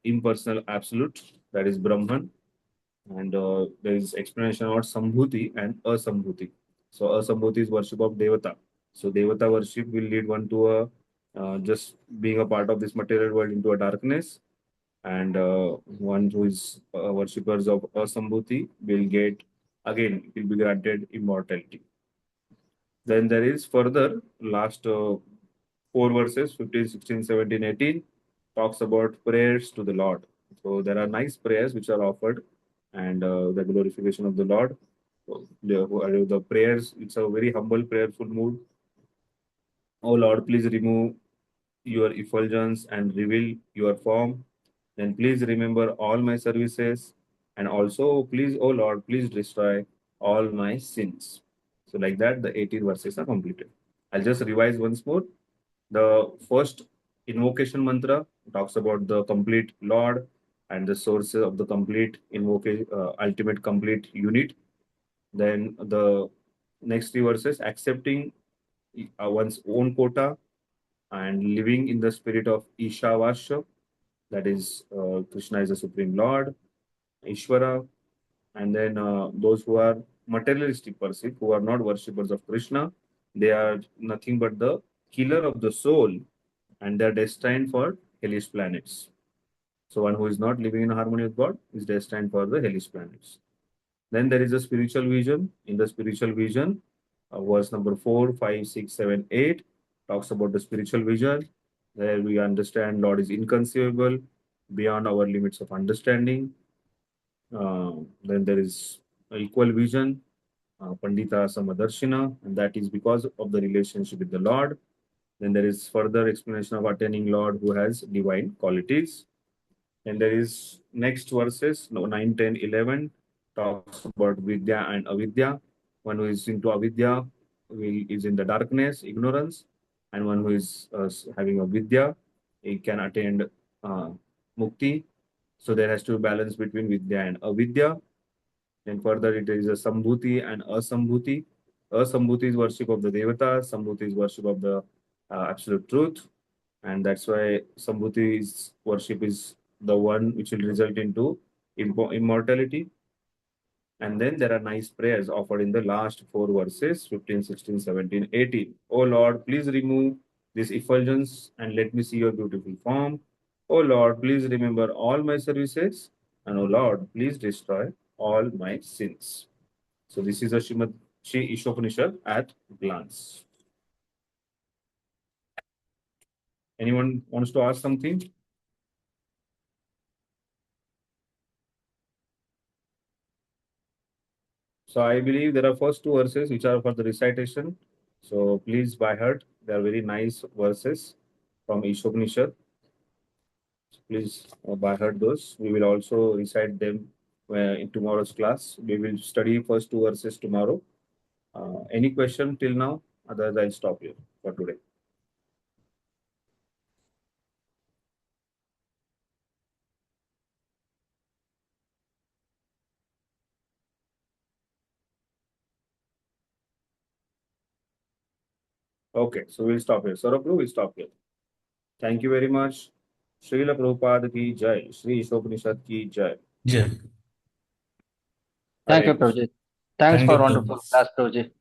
impersonal absolute, that is Brahman. And there is explanation about Sambhuti and Asambhuti. So Asambhuti is worship of Devata. So Devata worship will lead one to a just being a part of this material world into a darkness. And one who is worshippers of Asambhuti will get, again, will be granted immortality. Then there is further last 4 verses, 15, 16, 17, 18, talks about prayers to the Lord. So there are nice prayers which are offered, and the glorification of the Lord. So the prayers, it's a very humble, prayerful mood. Oh Lord, please remove your effulgence and reveal your form. Then please remember all my services. And also, please, oh Lord, please destroy all my sins. So like that, the 18 verses are completed. I'll just revise once more. The first invocation mantra talks about the complete Lord and the sources of the complete ultimate complete unit. Then the next 3 verses, accepting one's own quota and living in the spirit of Ishavasya, that is, Krishna is the Supreme Lord, Ishvara, and then those who are materialistic person, who are not worshippers of Krishna, they are nothing but the killer of the soul, and they are destined for hellish planets. So one who is not living in harmony with God is destined for the hellish planets. Then there is a spiritual vision. In the spiritual vision, verse number 4, 5, 6, 7, 8 talks about the spiritual vision, where we understand Lord is inconceivable, beyond our limits of understanding. Then there is equal vision, Pandita Samadarshina, and that is because of the relationship with the Lord. Then there is further explanation of attaining Lord who has divine qualities. And there is next verses, 9, 10, 11 talks about Vidya and Avidya. One who is into Avidya is in the darkness, ignorance, and one who is having a Vidya, he can attain Mukti. So there has to be balance between Vidya and Avidya. Then further it is a Sambhuti and Asambhuti. Asambhuti is worship of the Devata, Sambhuti is worship of the absolute truth. And that's why Sambhuti's worship is the one which will result into immortality. And then there are nice prayers offered in the last 4 verses, 15, 16, 17, 18. Oh Lord, please remove this effulgence and let me see your beautiful form. Oh Lord, please remember all my services. And oh Lord, please destroy all my sins. So this is a Srimad Shri Isopanisad at glance. Anyone wants to ask something? So I believe there are first two verses which are for the recitation. So please by heart, they are very nice verses from Isopanisad. So please by heart those. We will also recite them in tomorrow's class. We will study first two verses tomorrow. Any question till now? Otherwise, I'll stop here for today. Okay, so we'll stop here. Sarapru, we'll stop here. Thank you very much. Srila Prabhupada ki jai. Sri Isopanisad ki jai. Yeah. Thank Hare you, Krishna. Prabhuji. Thanks Thank for you, wonderful Prabhuji. class, Prabhuji.